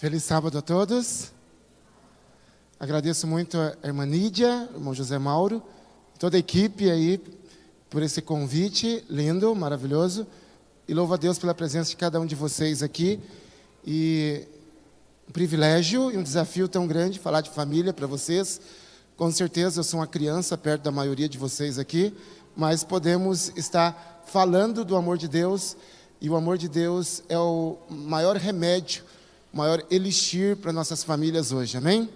Feliz sábado a todos. Agradeço muito a irmã Nídia, o irmão José Mauro, toda a equipe aí por esse convite lindo, maravilhoso. E louvo a Deus pela presença de cada um de vocês aqui. E um privilégio e um desafio tão grande falar de família para vocês. Com certeza eu sou uma criança perto da maioria de vocês aqui, mas podemos estar falando do amor de Deus. E o amor de Deus é o maior remédio, o maior elixir para nossas famílias hoje, amém?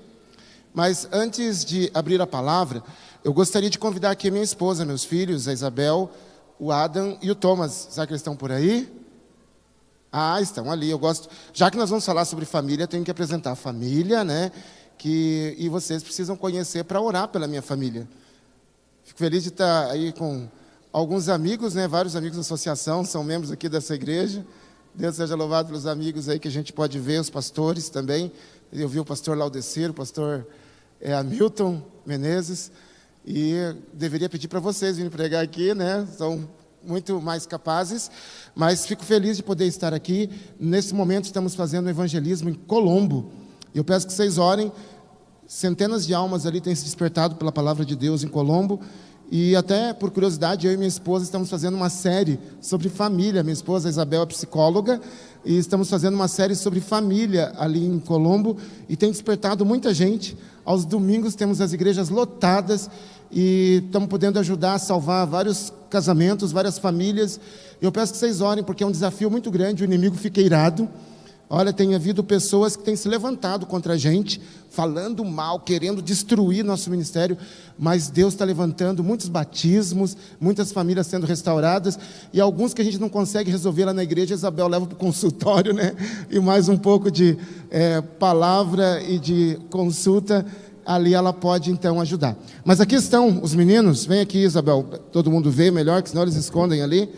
Mas antes de abrir a palavra, eu gostaria de convidar aqui a minha esposa, meus filhos, a Isabel, o Adam e o Thomas. Será que eles estão por aí? Ah, estão ali. Eu gosto. Já que nós vamos falar sobre família, tenho que apresentar a família, né? E vocês precisam conhecer para orar pela minha família. Fico feliz de estar aí com alguns amigos, né? Vários amigos da associação, são membros aqui dessa igreja. Deus seja louvado pelos amigos aí que a gente pode ver, os pastores também. Eu vi o pastor Laudecir, o pastor Hamilton Menezes. E deveria pedir para vocês virem pregar aqui, né? São muito mais capazes. Mas fico feliz de poder estar aqui. Nesse momento estamos fazendo um evangelismo em Colombo. E eu peço que vocês orem. Centenas de almas ali têm se despertado pela palavra de Deus em Colombo. E até por curiosidade, eu e minha esposa estamos fazendo uma série sobre família. Minha esposa Isabel é psicóloga e estamos fazendo uma série sobre família ali em Colombo e tem despertado muita gente. Aos domingos temos as igrejas lotadas e estamos podendo ajudar a salvar vários casamentos, várias famílias. Eu peço que vocês orem porque é um desafio muito grande, o inimigo fica irado. Olha, tem havido pessoas que têm se levantado contra a gente, falando mal, querendo destruir nosso ministério, mas Deus está levantando muitos batismos, muitas famílias sendo restauradas, e alguns que a gente não consegue resolver lá na igreja, Isabel leva para o consultório, né? E mais um pouco de palavra e de consulta, ali ela pode então ajudar. Mas aqui estão os meninos, vem aqui Isabel, todo mundo vê melhor, que senão eles escondem ali.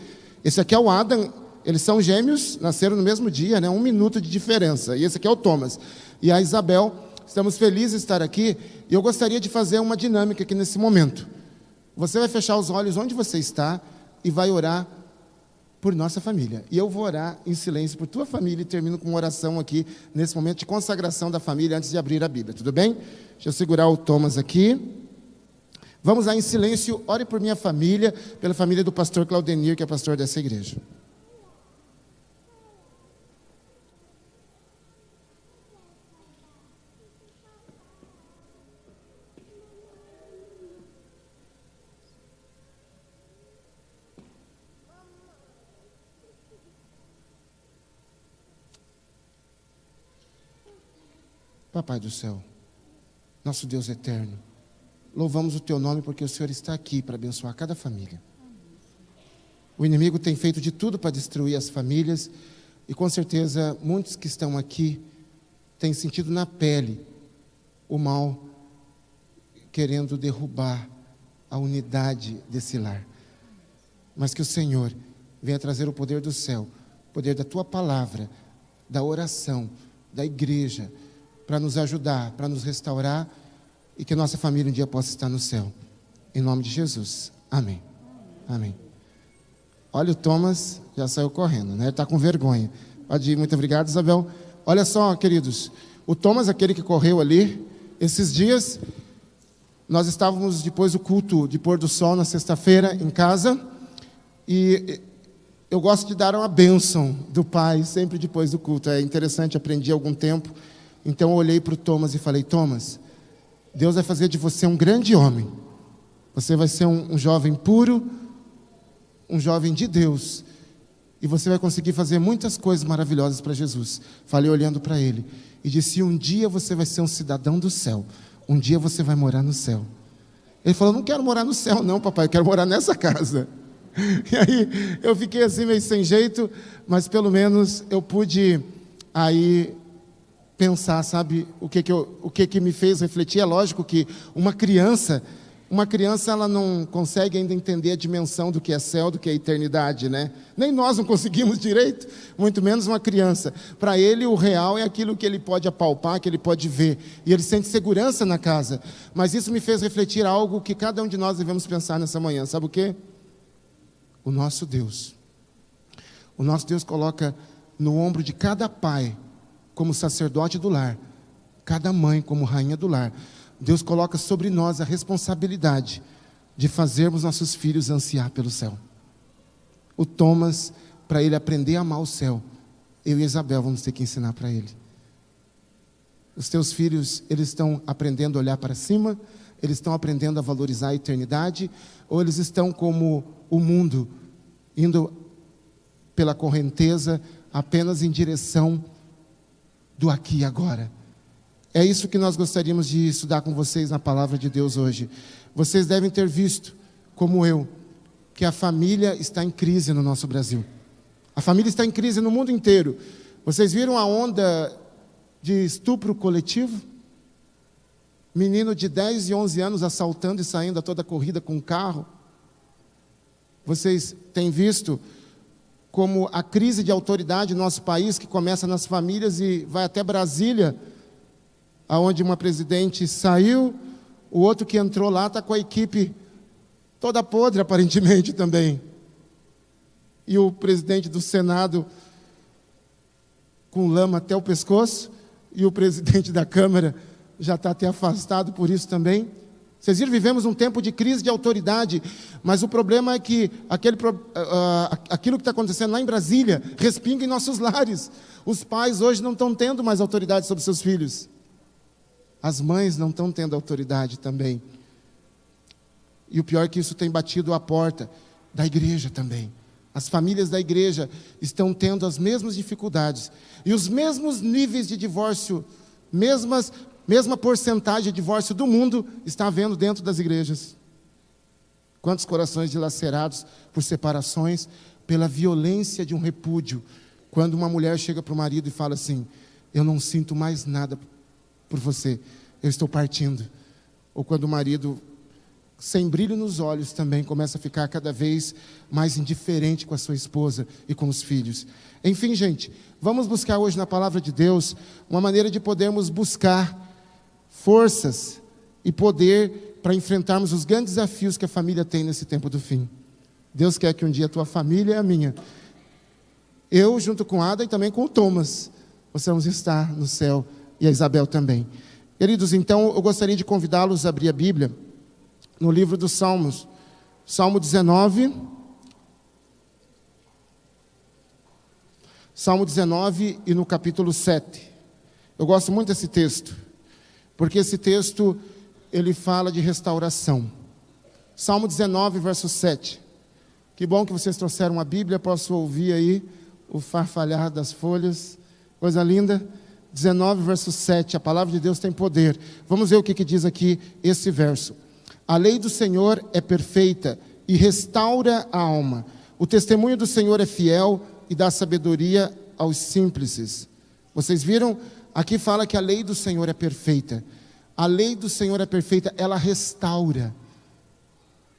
Esse aqui é o Adam. Eles são gêmeos, nasceram no mesmo dia, né? 1 minuto de diferença. E esse aqui é o Thomas. E a Isabel, estamos felizes de estar aqui. E eu gostaria de fazer uma dinâmica aqui nesse momento. Você vai fechar os olhos onde você está e vai orar por nossa família. E eu vou orar em silêncio por tua família e termino com uma oração aqui, nesse momento de consagração da família, antes de abrir a Bíblia. Tudo bem? Deixa eu segurar o Thomas aqui. Vamos lá em silêncio. Ore por minha família, pela família do pastor Claudenir, que é pastor dessa igreja. Papai do céu, nosso Deus eterno, louvamos o Teu nome porque o Senhor está aqui para abençoar cada família. O inimigo tem feito de tudo para destruir as famílias e com certeza muitos que estão aqui têm sentido na pele o mal querendo derrubar a unidade desse lar. Mas que o Senhor venha trazer o poder do céu, o poder da Tua palavra, da oração, da igreja, para nos ajudar, para nos restaurar e que nossa família um dia possa estar no céu. Em nome de Jesus. Amém. Amém. Olha, o Thomas já saiu correndo, né? Ele está com vergonha. Pode ir. Muito obrigado, Isabel. Olha só, queridos. O Thomas, aquele que correu ali, esses dias, nós estávamos depois do culto de pôr do sol na sexta-feira em casa e eu gosto de dar uma bênção do Pai sempre depois do culto. É interessante, aprendi há algum tempo. Então eu olhei para o Thomas e falei: Thomas, Deus vai fazer de você um grande homem. Você vai ser um jovem puro, um jovem de Deus. E você vai conseguir fazer muitas coisas maravilhosas para Jesus. Falei olhando para ele. E disse: um dia você vai ser um cidadão do céu. Um dia você vai morar no céu. Ele falou: não quero morar no céu não, papai, eu quero morar nessa casa. E aí eu fiquei assim meio sem jeito, mas pelo menos eu pude aí pensar, sabe, o que me fez refletir. É lógico que uma criança ela não consegue ainda entender a dimensão do que é céu, do que é eternidade, né? Nem nós não conseguimos direito, muito menos uma criança. Para ele o real é aquilo que ele pode apalpar, que ele pode ver, e ele sente segurança na casa. Mas isso me fez refletir algo que cada um de nós devemos pensar nessa manhã. Sabe o quê? O nosso Deus coloca no ombro de cada pai como sacerdote do lar, cada mãe como rainha do lar, Deus coloca sobre nós a responsabilidade de fazermos nossos filhos ansiar pelo céu. O Thomas, para ele aprender a amar o céu, eu e Isabel vamos ter que ensinar para ele. Os teus filhos, eles estão aprendendo a olhar para cima, eles estão aprendendo a valorizar a eternidade, ou eles estão como o mundo, indo pela correnteza, apenas em direção do aqui e agora? É isso que nós gostaríamos de estudar com vocês na palavra de Deus hoje. Vocês devem ter visto, como eu, que a família está em crise no nosso Brasil. A família está em crise no mundo inteiro. Vocês viram a onda de estupro coletivo? Menino de 10 e 11 anos assaltando e saindo a toda corrida com um carro. Vocês têm visto como a crise de autoridade no nosso país, que começa nas famílias e vai até Brasília, aonde uma presidente saiu, o outro que entrou lá está com a equipe toda podre, aparentemente, também. E o presidente do Senado com lama até o pescoço, e o presidente da Câmara já está até afastado por isso também. Vocês viram, vivemos um tempo de crise de autoridade, mas o problema é que aquilo que está acontecendo lá em Brasília respinga em nossos lares. Os pais hoje não estão tendo mais autoridade sobre seus filhos. As mães não estão tendo autoridade também. E o pior é que isso tem batido a porta da igreja também. As famílias da igreja estão tendo as mesmas dificuldades e os mesmos níveis de divórcio, mesma porcentagem de divórcio do mundo está havendo dentro das igrejas. Quantos corações dilacerados por separações, pela violência de um repúdio, quando uma mulher chega para o marido e fala assim: eu não sinto mais nada por você, eu estou partindo. Ou quando o marido, sem brilho nos olhos, também começa a ficar cada vez mais indiferente com a sua esposa e com os filhos. Enfim, gente, vamos buscar hoje na palavra de Deus uma maneira de podermos buscar forças e poder para enfrentarmos os grandes desafios que a família tem nesse tempo do fim. Deus quer que um dia a tua família e a minha, eu junto com Ada e também com o Thomas, possamos estar no céu, e a Isabel também. Queridos, então eu gostaria de convidá-los a abrir a Bíblia no livro dos Salmos, Salmo 19, Salmo 19 e no capítulo 7. Eu gosto muito desse texto, porque esse texto, ele fala de restauração. Salmo 19, verso 7. Que bom que vocês trouxeram a Bíblia, posso ouvir aí o farfalhar das folhas, coisa linda. 19, verso 7, a palavra de Deus tem poder. Vamos ver o que diz aqui esse verso. A lei do Senhor é perfeita e restaura a alma. O testemunho do Senhor é fiel e dá sabedoria aos simples. Vocês viram? Aqui fala que a lei do Senhor é perfeita. A lei do Senhor é perfeita, ela restaura.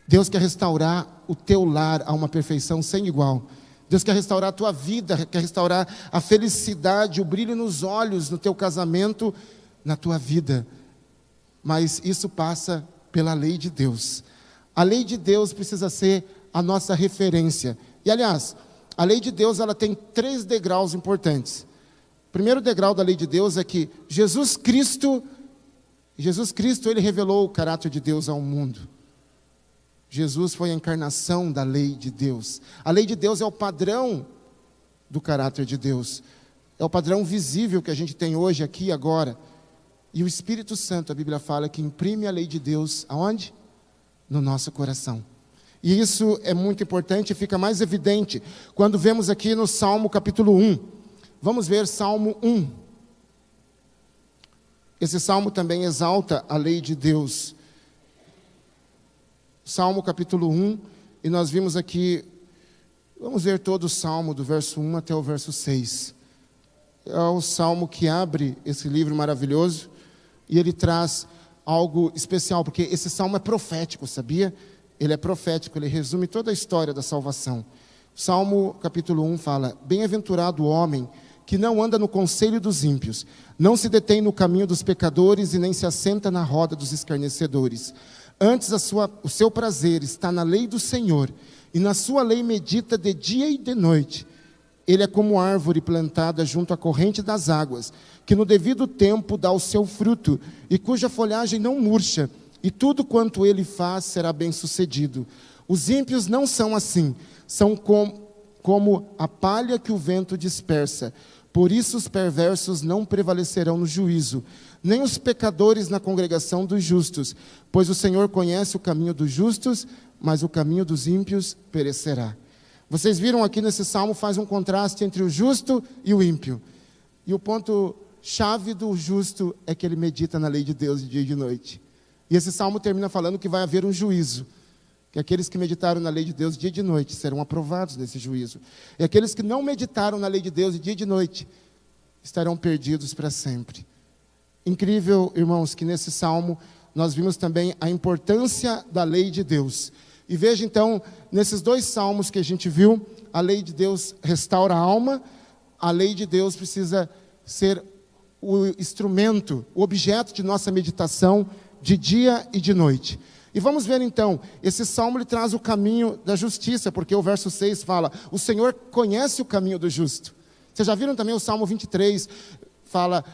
Deus quer restaurar o teu lar a uma perfeição sem igual. Deus quer restaurar a tua vida, quer restaurar a felicidade, o brilho nos olhos, no teu casamento, na tua vida. Mas isso passa pela lei de Deus. A lei de Deus precisa ser a nossa referência. E aliás, a lei de Deus, ela tem 3 degraus importantes. O primeiro degrau da lei de Deus é que Jesus Cristo, ele revelou o caráter de Deus ao mundo. Jesus foi a encarnação da lei de Deus. A lei de Deus é o padrão do caráter de Deus. É o padrão visível que a gente tem hoje, aqui e agora. E o Espírito Santo, a Bíblia fala que imprime a lei de Deus, aonde? No nosso coração. E isso é muito importante e fica mais evidente quando vemos aqui no Salmo capítulo 1. Vamos ver Salmo 1. Esse Salmo também exalta a lei de Deus. Salmo capítulo 1, e nós vimos aqui, vamos ver todo o Salmo, do verso 1 até o verso 6. É o Salmo que abre esse livro maravilhoso, e ele traz algo especial, porque esse Salmo é profético, sabia? Ele é profético, ele resume toda a história da salvação. Salmo capítulo 1 fala: bem-aventurado o homem que não anda no conselho dos ímpios, não se detém no caminho dos pecadores e nem se assenta na roda dos escarnecedores. Antes o seu prazer está na lei do Senhor, e na sua lei medita de dia e de noite. Ele é como árvore plantada junto à corrente das águas, que no devido tempo dá o seu fruto, e cuja folhagem não murcha, e tudo quanto ele faz será bem sucedido. Os ímpios não são assim, são como a palha que o vento dispersa. Por isso os perversos não prevalecerão no juízo, nem os pecadores na congregação dos justos, pois o Senhor conhece o caminho dos justos, mas o caminho dos ímpios perecerá. Vocês viram aqui nesse salmo, faz um contraste entre o justo e o ímpio. E o ponto-chave do justo é que ele medita na lei de Deus de dia e de noite. E esse salmo termina falando que vai haver um juízo. Que aqueles que meditaram na lei de Deus dia e de noite serão aprovados nesse juízo. E aqueles que não meditaram na lei de Deus dia e de noite estarão perdidos para sempre. Incrível, irmãos, que nesse salmo nós vimos também a importância da lei de Deus. E veja então, nesses dois salmos que a gente viu, a lei de Deus restaura a alma, a lei de Deus precisa ser o instrumento, o objeto de nossa meditação de dia e de noite. E vamos ver então, esse salmo ele traz o caminho da justiça, porque o verso 6 fala, o Senhor conhece o caminho do justo. Vocês já viram também o Salmo 23, fala,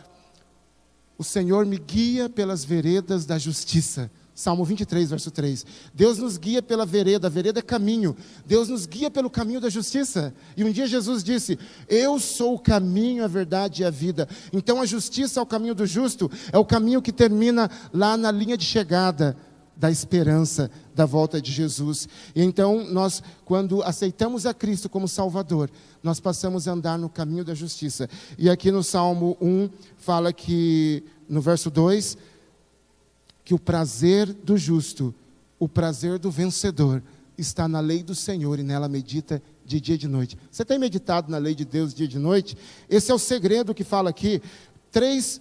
o Senhor me guia pelas veredas da justiça. Salmo 23, verso 3. Deus nos guia pela vereda, a vereda é caminho. Deus nos guia pelo caminho da justiça. E um dia Jesus disse, eu sou o caminho, a verdade e a vida. Então a justiça é o caminho do justo, é o caminho que termina lá na linha de chegada da esperança da volta de Jesus. E então nós, quando aceitamos a Cristo como Salvador, nós passamos a andar no caminho da justiça. E aqui no Salmo 1, fala que, no verso 2, que o prazer do justo, o prazer do vencedor, está na lei do Senhor e nela medita de dia e de noite. Você tem meditado na lei de Deus dia e de noite? Esse é o segredo que fala aqui. Três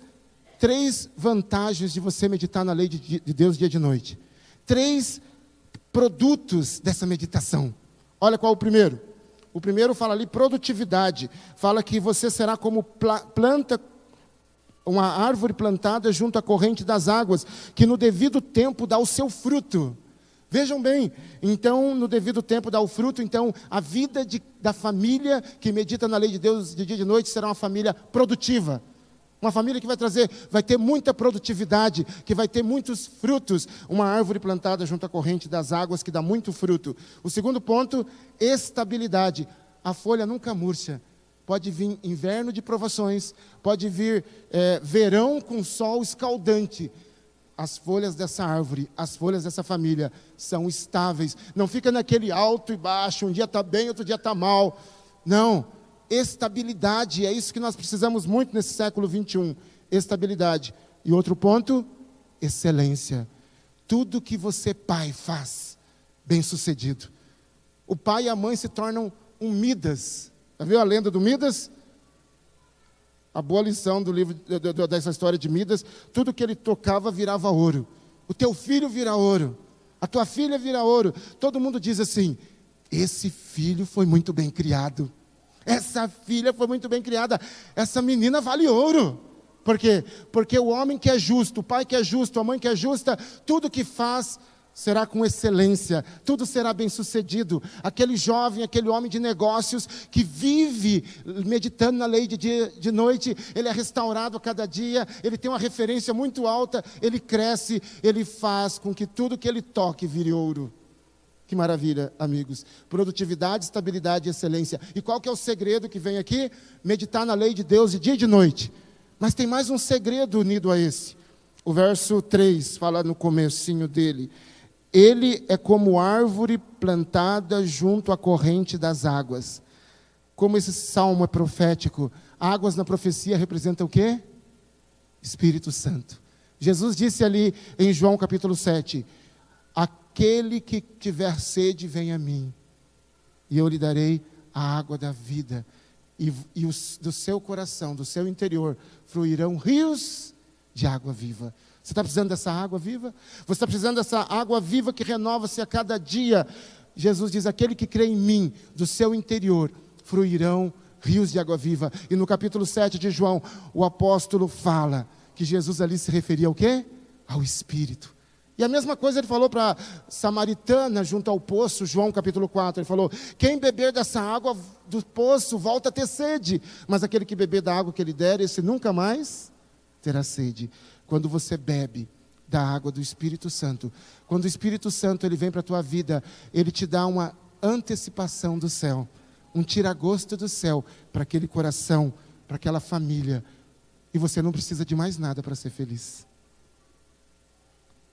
vantagens de você meditar na lei de Deus dia e de noite. 3 produtos dessa meditação. Olha qual é o primeiro. O primeiro fala ali produtividade. Fala que você será como planta, uma árvore plantada junto à corrente das águas, que no devido tempo dá o seu fruto. Vejam bem, então no devido tempo dá o fruto, então a vida da família que medita na lei de Deus de dia e de noite será uma família produtiva. Uma família que vai ter muita produtividade, que vai ter muitos frutos. Uma árvore plantada junto à corrente das águas que dá muito fruto. O segundo ponto, estabilidade. A folha nunca murcha. Pode vir inverno de provações, pode vir verão com sol escaldante. As folhas dessa árvore, as folhas dessa família são estáveis. Não fica naquele alto e baixo, um dia está bem, outro dia está mal. Não, estabilidade, é isso que nós precisamos muito nesse século 21. Estabilidade. E outro ponto, excelência. Tudo que você, pai, faz, bem sucedido. O pai e a mãe se tornam um Midas. Já viu a lenda do Midas? A boa lição do livro, dessa história de Midas, tudo que ele tocava virava ouro. O teu filho vira ouro, a tua filha vira ouro. Todo mundo diz assim, esse filho foi muito bem criado, essa filha foi muito bem criada, essa menina vale ouro. Por quê? Porque o homem que é justo, o pai que é justo, a mãe que é justa, tudo que faz será com excelência, tudo será bem sucedido. Aquele jovem, aquele homem de negócios que vive meditando na lei de dia de noite, ele é restaurado a cada dia, ele tem uma referência muito alta, ele cresce, ele faz com que tudo que ele toque vire ouro. Que maravilha, amigos. Produtividade, estabilidade e excelência. E qual que é o segredo que vem aqui? Meditar na lei de Deus de dia e de noite. Mas tem mais um segredo unido a esse. O verso 3 fala no comecinho dele. Ele é como árvore plantada junto à corrente das águas. Como esse salmo é profético, águas na profecia representam o quê? Espírito Santo. Jesus disse ali em João capítulo 7, aquele que tiver sede, venha a mim, e eu lhe darei a água da vida, e do seu coração, do seu interior, fluirão rios de água viva. Você está precisando dessa água viva? Você está precisando dessa água viva que renova-se a cada dia? Jesus diz, aquele que crê em mim, do seu interior, fluirão rios de água viva. E no capítulo 7 de João, o apóstolo fala que Jesus ali se referia ao quê? Ao Espírito. E a mesma coisa ele falou para a samaritana junto ao poço, João capítulo 4. Ele falou: quem beber dessa água do poço volta a ter sede, mas aquele que beber da água que ele der, esse nunca mais terá sede. Quando você bebe da água do Espírito Santo, quando o Espírito Santo ele vem para a tua vida, ele te dá uma antecipação do céu, um tira-gosto do céu para aquele coração, para aquela família, e você não precisa de mais nada para ser feliz.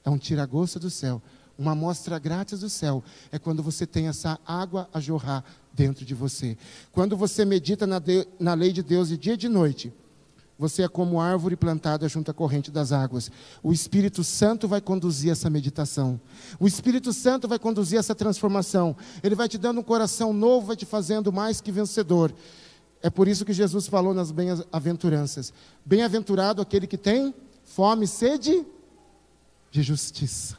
É um tira-gosto do céu, uma amostra grátis do céu. É quando você tem essa água a jorrar dentro de você. Quando você medita na lei de Deus de dia e de noite, você é como árvore plantada junto à corrente das águas. O Espírito Santo vai conduzir essa meditação. O Espírito Santo vai conduzir essa transformação. Ele vai te dando um coração novo, vai te fazendo mais que vencedor. É por isso que Jesus falou nas bem-aventuranças: bem-aventurado aquele que tem fome e sede de justiça,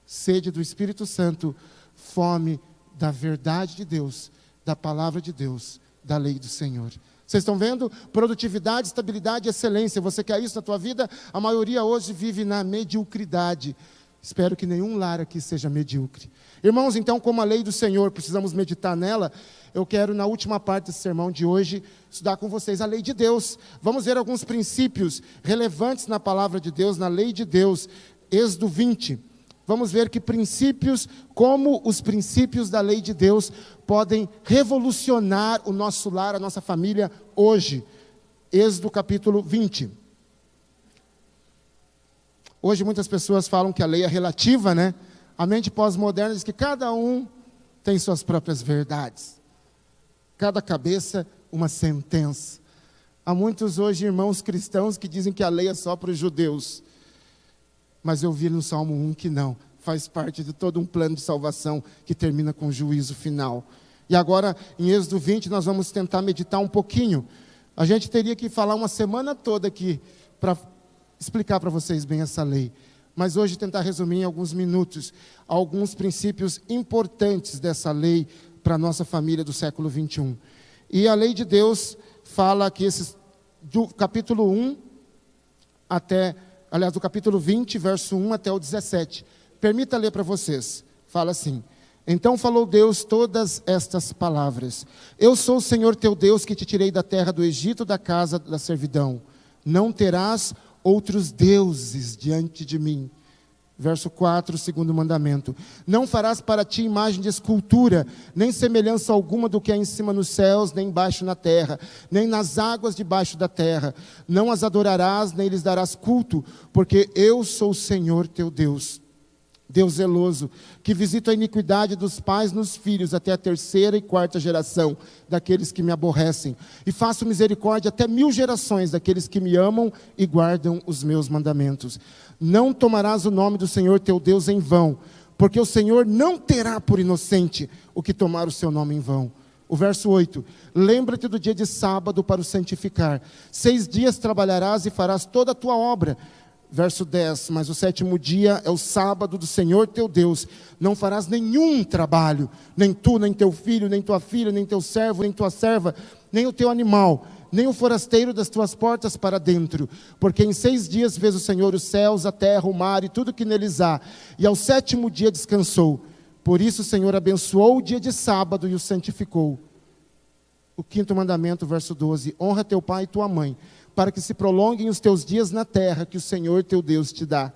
sede do Espírito Santo, fome da verdade de Deus, da palavra de Deus, da lei do Senhor. Vocês estão vendo? Produtividade, estabilidade e excelência. Você quer isso na tua vida? A maioria hoje vive na mediocridade. Espero que nenhum lar aqui seja medíocre. Irmãos, então, como a lei do Senhor, precisamos meditar nela. Eu quero, na última parte desse sermão de hoje, estudar com vocês a lei de Deus. Vamos ver alguns princípios relevantes na palavra de Deus, na lei de Deus. Êxodo 20. Vamos ver que princípios, como os princípios da lei de Deus, podem revolucionar o nosso lar, a nossa família hoje. Êxodo capítulo 20. Hoje muitas pessoas falam que a lei é relativa, né? A mente pós-moderna diz que cada um tem suas próprias verdades. Cada cabeça uma sentença. Há muitos hoje irmãos cristãos que dizem que a lei é só para os judeus. Mas eu vi no Salmo 1 que não. Faz parte de todo um plano de salvação que termina com o juízo final. E agora, em Êxodo 20, nós vamos tentar meditar um pouquinho. A gente teria que falar uma semana toda aqui para explicar para vocês bem essa lei. Mas hoje tentar resumir em alguns minutos alguns princípios importantes dessa lei para a nossa família do século 21. E a lei de Deus fala que do capítulo 1 até... Aliás, do capítulo 20, verso 1 até o 17. Permita ler para vocês. Fala assim: então falou Deus todas estas palavras: eu sou o Senhor teu Deus que te tirei da terra do Egito, da casa da servidão. Não terás outros deuses diante de mim. Verso 4, segundo mandamento: não farás para ti imagem de escultura, nem semelhança alguma do que há em cima nos céus, nem embaixo na terra, nem nas águas debaixo da terra. Não as adorarás, nem lhes darás culto, porque eu sou o Senhor teu Deus. Deus zeloso, que visita a iniquidade dos pais nos filhos, até a 3ª e 4ª geração daqueles que me aborrecem. E faço misericórdia até 1000 gerações daqueles que me amam e guardam os meus mandamentos. Não tomarás o nome do Senhor teu Deus em vão, porque o Senhor não terá por inocente o que tomar o seu nome em vão. O verso 8: lembra-te do dia de sábado para o santificar. 6 dias trabalharás e farás toda a tua obra. Verso 10, mas o 7º dia é o sábado do Senhor teu Deus. Não farás nenhum trabalho, nem tu, nem teu filho, nem tua filha, nem teu servo, nem tua serva, nem o teu animal, nem o forasteiro das tuas portas para dentro. Porque em 6 dias fez o Senhor os céus, a terra, o mar e tudo que neles há. E ao 7º dia descansou. Por isso o Senhor abençoou o dia de sábado e o santificou. O 5º mandamento, verso 12: honra teu pai e tua mãe, para que se prolonguem os teus dias na terra que o Senhor teu Deus te dá.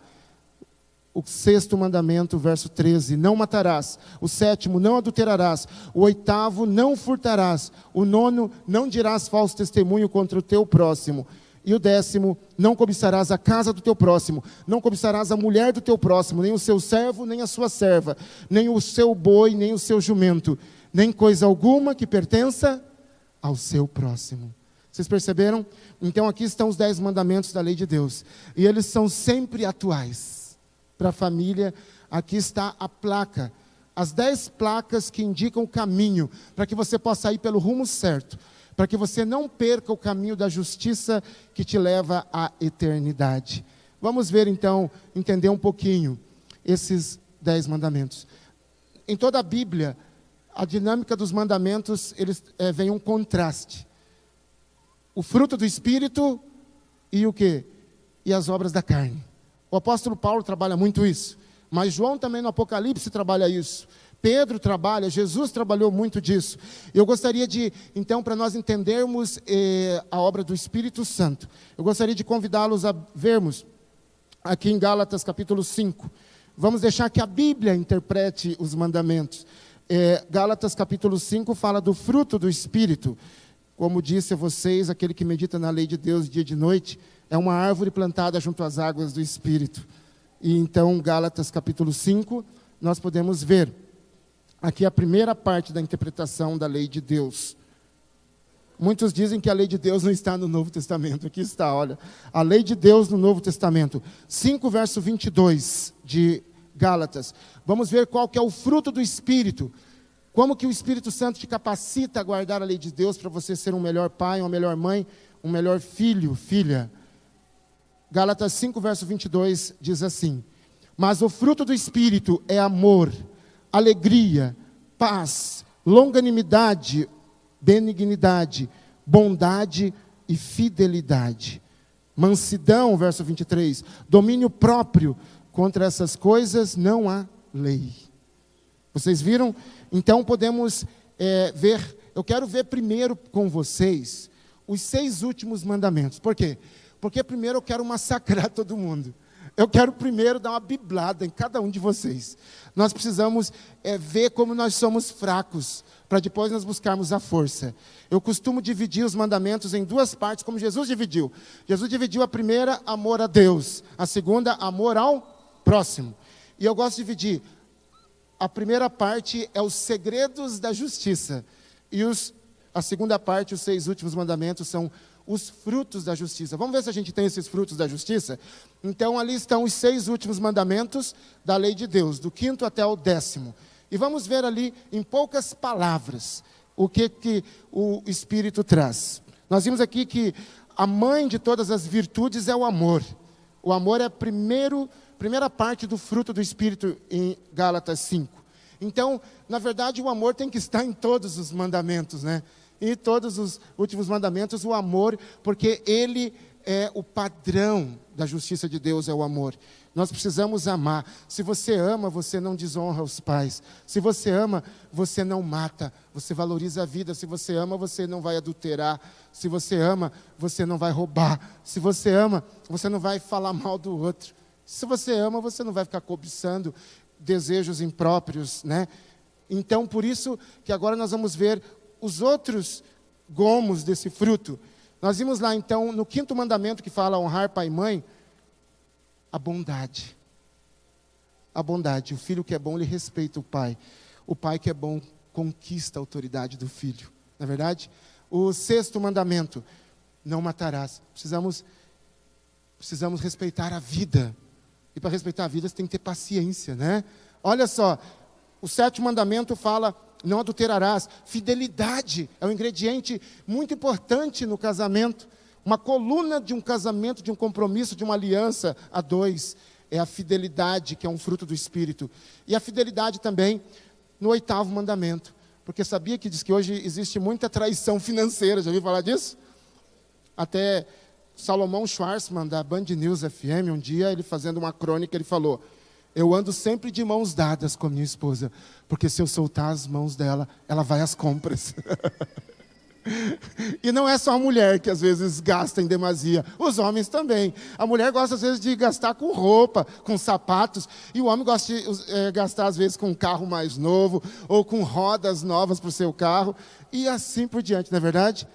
O 6º mandamento, verso 13: não matarás. O 7º, não adulterarás. O 8º, não furtarás. O 9º, não dirás falso testemunho contra o teu próximo. E o 10º, não cobiçarás a casa do teu próximo, não cobiçarás a mulher do teu próximo, nem o seu servo, nem a sua serva, nem o seu boi, nem o seu jumento, nem coisa alguma que pertença ao seu próximo. Vocês perceberam? Então aqui estão os 10 mandamentos da lei de Deus. E eles são sempre atuais. Para a família, aqui está a placa. As 10 placas que indicam o caminho, para que você possa ir pelo rumo certo. Para que você não perca o caminho da justiça que te leva à eternidade. Vamos ver então, entender um pouquinho esses 10 mandamentos. Em toda a Bíblia, a dinâmica dos mandamentos, vem um contraste. O fruto do Espírito e o quê? E as obras da carne. O apóstolo Paulo trabalha muito isso. Mas João também no Apocalipse trabalha isso. Pedro trabalha, Jesus trabalhou muito disso. Eu gostaria de, então, para nós entendermos a obra do Espírito Santo, eu gostaria de convidá-los a vermos aqui em Gálatas capítulo 5. Vamos deixar que a Bíblia interprete os mandamentos. Gálatas capítulo 5 fala do fruto do Espírito. Como disse a vocês, aquele que medita na lei de Deus dia e de noite, é uma árvore plantada junto às águas do Espírito. E então, Gálatas capítulo 5, nós podemos ver aqui a primeira parte da interpretação da lei de Deus. Muitos dizem que a lei de Deus não está no Novo Testamento. Aqui está, olha. A lei de Deus no Novo Testamento. 5, verso 22 de Gálatas. Vamos ver qual que é o fruto do Espírito. Como que o Espírito Santo te capacita a guardar a lei de Deus para você ser um melhor pai, uma melhor mãe, um melhor filho, filha. Gálatas 5, verso 22 diz assim: mas o fruto do Espírito é amor, alegria, paz, longanimidade, benignidade, bondade e fidelidade. Mansidão, verso 23, domínio próprio. Contra essas coisas não há lei. Vocês viram? Então podemos ver, eu quero ver primeiro com vocês os 6 últimos mandamentos. Por quê? Porque primeiro eu quero massacrar todo mundo. Eu quero primeiro dar uma biblada em cada um de vocês. Nós precisamos ver como nós somos fracos, para depois nós buscarmos a força. Eu costumo dividir os mandamentos em 2 partes, como Jesus dividiu. Jesus dividiu a primeira, amor a Deus. A segunda, amor ao próximo. E eu gosto de dividir. A primeira parte é os segredos da justiça. E a segunda parte, os 6 últimos mandamentos, são os frutos da justiça. Vamos ver se a gente tem esses frutos da justiça? Então, ali estão os 6 últimos mandamentos da lei de Deus, do 5º até o 10º. E vamos ver ali, em poucas palavras, o que o Espírito traz. Nós vimos aqui que a mãe de todas as virtudes é o amor. O amor é a primeira parte do fruto do Espírito em Gálatas 5. Então, na verdade, o amor tem que estar em todos os mandamentos, né? Em todos os últimos mandamentos, o amor, porque ele é o padrão da justiça de Deus, é o amor. Nós precisamos amar. Se você ama, você não desonra os pais. Se você ama, você não mata. Você valoriza a vida. Se você ama, você não vai adulterar. Se você ama, você não vai roubar. Se você ama, você não vai falar mal do outro. Se você ama, você não vai ficar cobiçando desejos impróprios, né? Então, por isso que agora nós vamos ver os outros gomos desse fruto. Nós vimos lá, então, no 5º mandamento, que fala honrar pai e mãe, a bondade. A bondade. O filho que é bom, ele respeita o pai. O pai que é bom, conquista a autoridade do filho. Não é verdade? O 6º mandamento, não matarás. Precisamos respeitar a vida. E para respeitar a vida, você tem que ter paciência, né? Olha só, o 7º mandamento fala: não adulterarás. Fidelidade é um ingrediente muito importante no casamento. Uma coluna de um casamento, de um compromisso, de uma aliança a 2, é a fidelidade, que é um fruto do Espírito. E a fidelidade também no 8º mandamento. Porque sabia que diz que hoje existe muita traição financeira, já ouviu falar disso? Até Salomão Schwarzman, da Band News FM, um dia, ele fazendo uma crônica, ele falou: eu ando sempre de mãos dadas com a minha esposa, porque se eu soltar as mãos dela, ela vai às compras. E não é só a mulher que às vezes gasta em demasia, os homens também. A mulher gosta às vezes de gastar com roupa, com sapatos, e o homem gosta de gastar às vezes com um carro mais novo, ou com rodas novas para o seu carro, e assim por diante, não é verdade?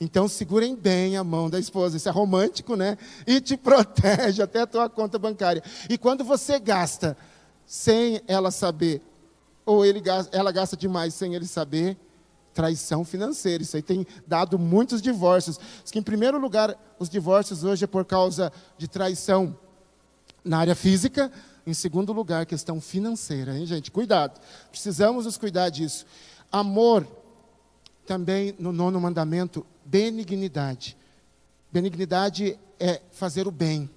Então segurem bem a mão da esposa, isso é romântico, né? E te protege até a tua conta bancária. E quando você gasta sem ela saber, ou ela gasta demais sem ele saber, traição financeira. Isso aí tem dado muitos divórcios. Diz que, em primeiro lugar, os divórcios hoje é por causa de traição na área física. Em segundo lugar, questão financeira, hein, gente? Cuidado. Precisamos nos cuidar disso. Amor, também no 9º mandamento, benignidade. Benignidade é fazer o bem.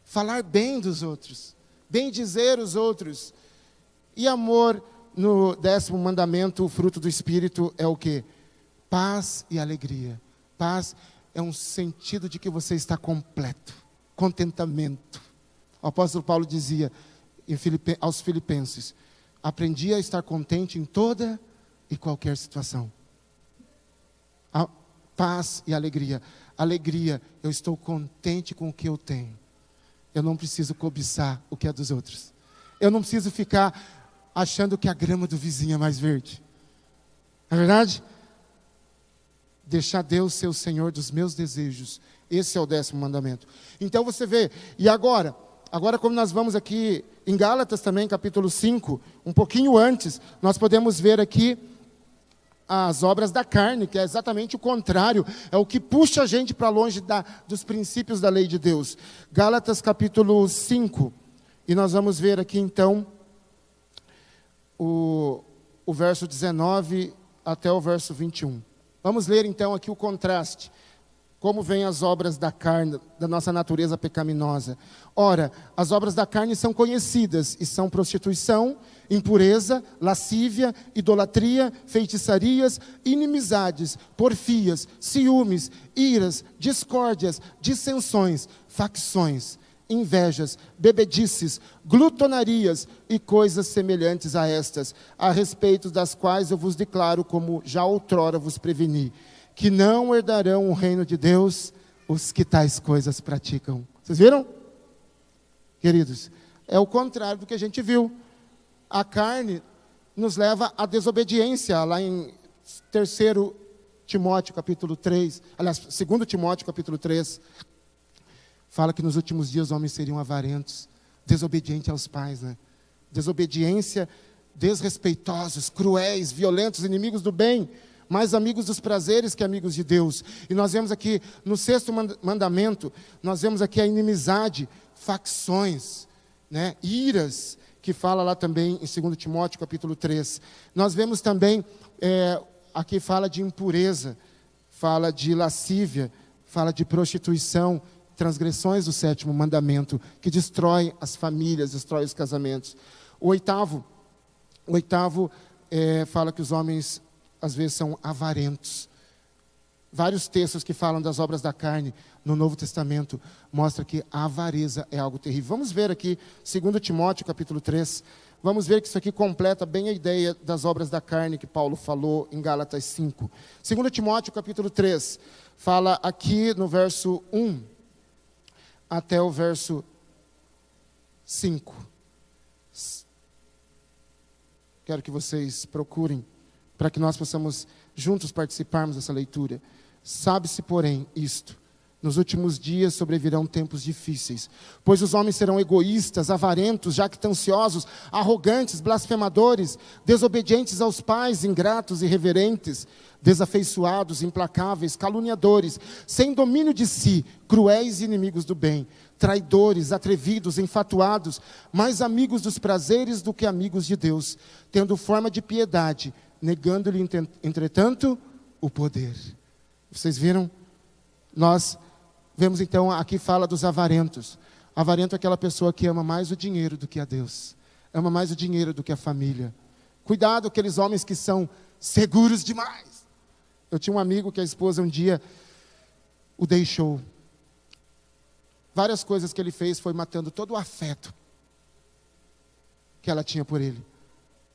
Falar bem dos outros. Bem dizer os outros. E amor, no 10º mandamento, o fruto do Espírito é o quê? Paz e alegria. Paz é um sentido de que você está completo. Contentamento. O apóstolo Paulo dizia: aos Filipenses: aprendi a estar contente em toda e qualquer situação. A paz e alegria. Alegria, eu estou contente com o que eu tenho. Eu não preciso cobiçar o que é dos outros. Eu não preciso ficar achando que a grama do vizinho é mais verde. Não é verdade? Deixar Deus ser o Senhor dos meus desejos. Esse é o 10º mandamento. Então você vê, e agora como nós vamos aqui em Gálatas também, capítulo 5, um pouquinho antes, nós podemos ver aqui as obras da carne, que é exatamente o contrário, é o que puxa a gente para longe dos princípios da lei de Deus. Gálatas capítulo 5, e nós vamos ver aqui então o verso 19 até o verso 21. Vamos ler então aqui o contraste. Como vêm as obras da carne, da nossa natureza pecaminosa. Ora, as obras da carne são conhecidas, e são prostituição, impureza, lascívia, idolatria, feitiçarias, inimizades, porfias, ciúmes, iras, discórdias, dissensões, facções, invejas, bebedices, glutonarias e coisas semelhantes a estas, a respeito das quais eu vos declaro, como já outrora vos preveni, que não herdarão o reino de Deus os que tais coisas praticam. Vocês viram? Queridos, é o contrário do que a gente viu. A carne nos leva à desobediência. Lá em 3 Timóteo capítulo 3, aliás, 2 Timóteo capítulo 3, fala que nos últimos dias os homens seriam avarentos, desobedientes aos pais, né? Desobediência, desrespeitosos, cruéis, violentos, inimigos do bem, mais amigos dos prazeres que amigos de Deus. E nós vemos aqui, no 6º mandamento, nós vemos aqui a inimizade, facções, né? Iras, que fala lá também em 2 Timóteo capítulo 3. Nós vemos também, aqui fala de impureza, fala de lascívia, fala de prostituição, transgressões do 7º mandamento, que destrói as famílias, destrói os casamentos. O oitavo fala que os homens às vezes são avarentos. Vários textos que falam das obras da carne no Novo Testamento mostram que a avareza é algo terrível. Vamos ver aqui, 2 Timóteo capítulo 3, vamos ver que isso aqui completa bem a ideia das obras da carne que Paulo falou em Gálatas 5. 2 Timóteo capítulo 3, fala aqui no verso 1 até o verso 5. Quero que vocês procurem, para que nós possamos juntos participarmos dessa leitura. Sabe-se, porém, isto: nos últimos dias sobrevirão tempos difíceis, pois os homens serão egoístas, avarentos, jactanciosos, arrogantes, blasfemadores, desobedientes aos pais, ingratos, irreverentes, desafeiçoados, implacáveis, caluniadores, sem domínio de si, cruéis e inimigos do bem, traidores, atrevidos, enfatuados, mais amigos dos prazeres do que amigos de Deus, tendo forma de piedade, negando-lhe, entretanto, o poder. Vocês viram? Nós vemos então, aqui fala dos avarentos. Avarento é aquela pessoa que ama mais o dinheiro do que a Deus. Ama mais o dinheiro do que a família. Cuidado, aqueles homens que são seguros demais. Eu tinha um amigo que a esposa um dia o deixou. Várias coisas que ele fez foi matando todo o afeto que ela tinha por ele.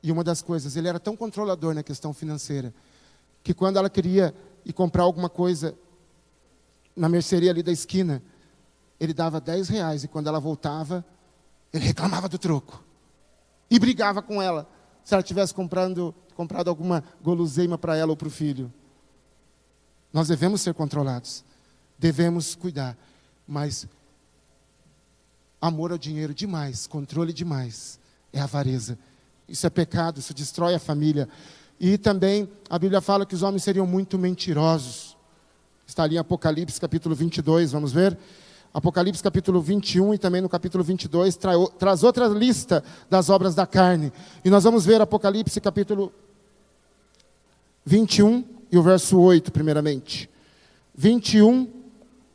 E uma das coisas, ele era tão controlador na questão financeira, que quando ela queria ir comprar alguma coisa na mercearia ali da esquina, ele dava R$10, e quando ela voltava, ele reclamava do troco. E brigava com ela, se ela tivesse comprado alguma guloseima para ela ou para o filho. Nós devemos ser controlados, devemos cuidar, mas amor ao dinheiro demais, controle demais, é avareza. Isso é pecado, isso destrói a família. E também a Bíblia fala que os homens seriam muito mentirosos. Está ali em Apocalipse capítulo 22, vamos ver? Apocalipse capítulo 21 e também no capítulo 22 traz outra lista das obras da carne. E nós vamos ver Apocalipse capítulo 21 e o verso 8 primeiramente. 21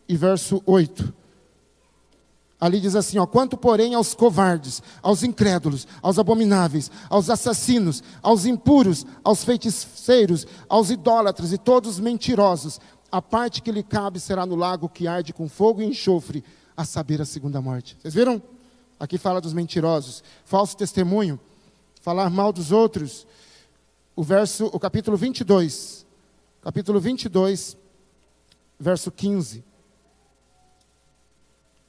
e verso 8. Ali diz assim, quanto porém aos covardes, aos incrédulos, aos abomináveis, aos assassinos, aos impuros, aos feiticeiros, aos idólatras e todos mentirosos, a parte que lhe cabe será no lago que arde com fogo e enxofre, a saber, a segunda morte. Vocês viram? Aqui fala dos mentirosos. Falso testemunho, falar mal dos outros. O capítulo 22, verso 15.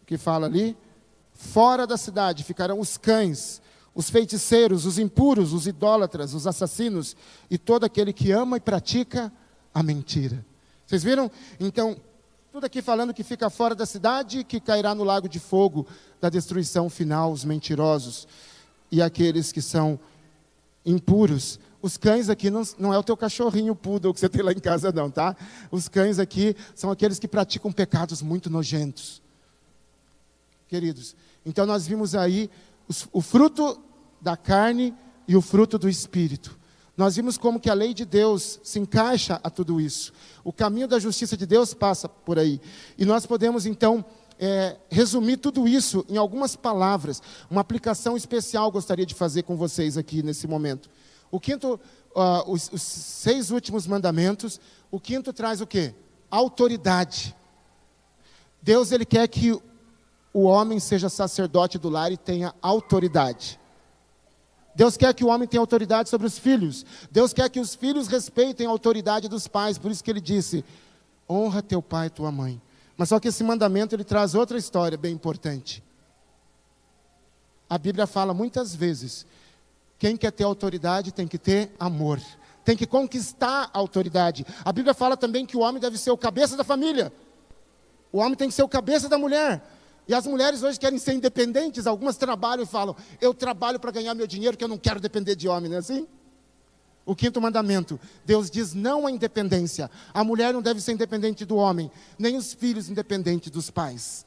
Que fala ali: fora da cidade ficarão os cães, os feiticeiros, os impuros, os idólatras, os assassinos e todo aquele que ama e pratica a mentira. Vocês viram? Então, tudo aqui falando que fica fora da cidade, que cairá no lago de fogo da destruição final, os mentirosos e aqueles que são impuros. Os cães aqui não é o teu cachorrinho poodle que você tem lá em casa não, tá? Os cães aqui são aqueles que praticam pecados muito nojentos. Queridos, então nós vimos aí o fruto da carne e o fruto do Espírito. Nós vimos como que a lei de Deus se encaixa a tudo isso. O caminho da justiça de Deus passa por aí. E nós podemos então resumir tudo isso em algumas palavras. Uma aplicação especial gostaria de fazer com vocês aqui nesse momento. O quinto, os 6 últimos mandamentos, o quinto traz o quê? Autoridade. Deus, Ele quer que o homem seja sacerdote do lar e tenha autoridade. Deus quer que o homem tenha autoridade sobre os filhos. Deus quer que os filhos respeitem a autoridade dos pais. Por isso que Ele disse: honra teu pai e tua mãe. Mas só que esse mandamento, ele traz outra história bem importante. A Bíblia fala muitas vezes: quem quer ter autoridade tem que ter amor. Tem que conquistar a autoridade. A Bíblia fala também que o homem deve ser o cabeça da família. O homem tem que ser o cabeça da mulher. E as mulheres hoje querem ser independentes. Algumas trabalham e falam: eu trabalho para ganhar meu dinheiro, que eu não quero depender de homem, não é assim? O quinto mandamento, Deus diz não à independência. A mulher não deve ser independente do homem, nem os filhos independentes dos pais.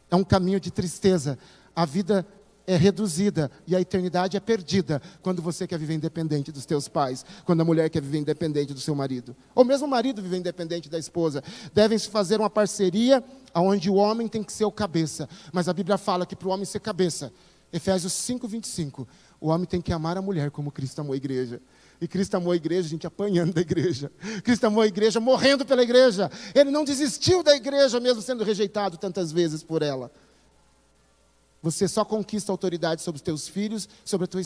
É um caminho de tristeza. A vida é reduzida e a eternidade é perdida quando você quer viver independente dos teus pais, quando a mulher quer viver independente do seu marido, ou mesmo o marido viver independente da esposa. Devem se fazer uma parceria onde o homem tem que ser o cabeça, mas a Bíblia fala que para o homem ser cabeça, Efésios 5:25, o homem tem que amar a mulher como Cristo amou a igreja. E Cristo amou a igreja, gente, apanhando da igreja. Cristo amou a igreja, morrendo pela igreja. Ele não desistiu da igreja, mesmo sendo rejeitado tantas vezes por ela. Você só conquista a autoridade sobre os teus filhos, sobre a tua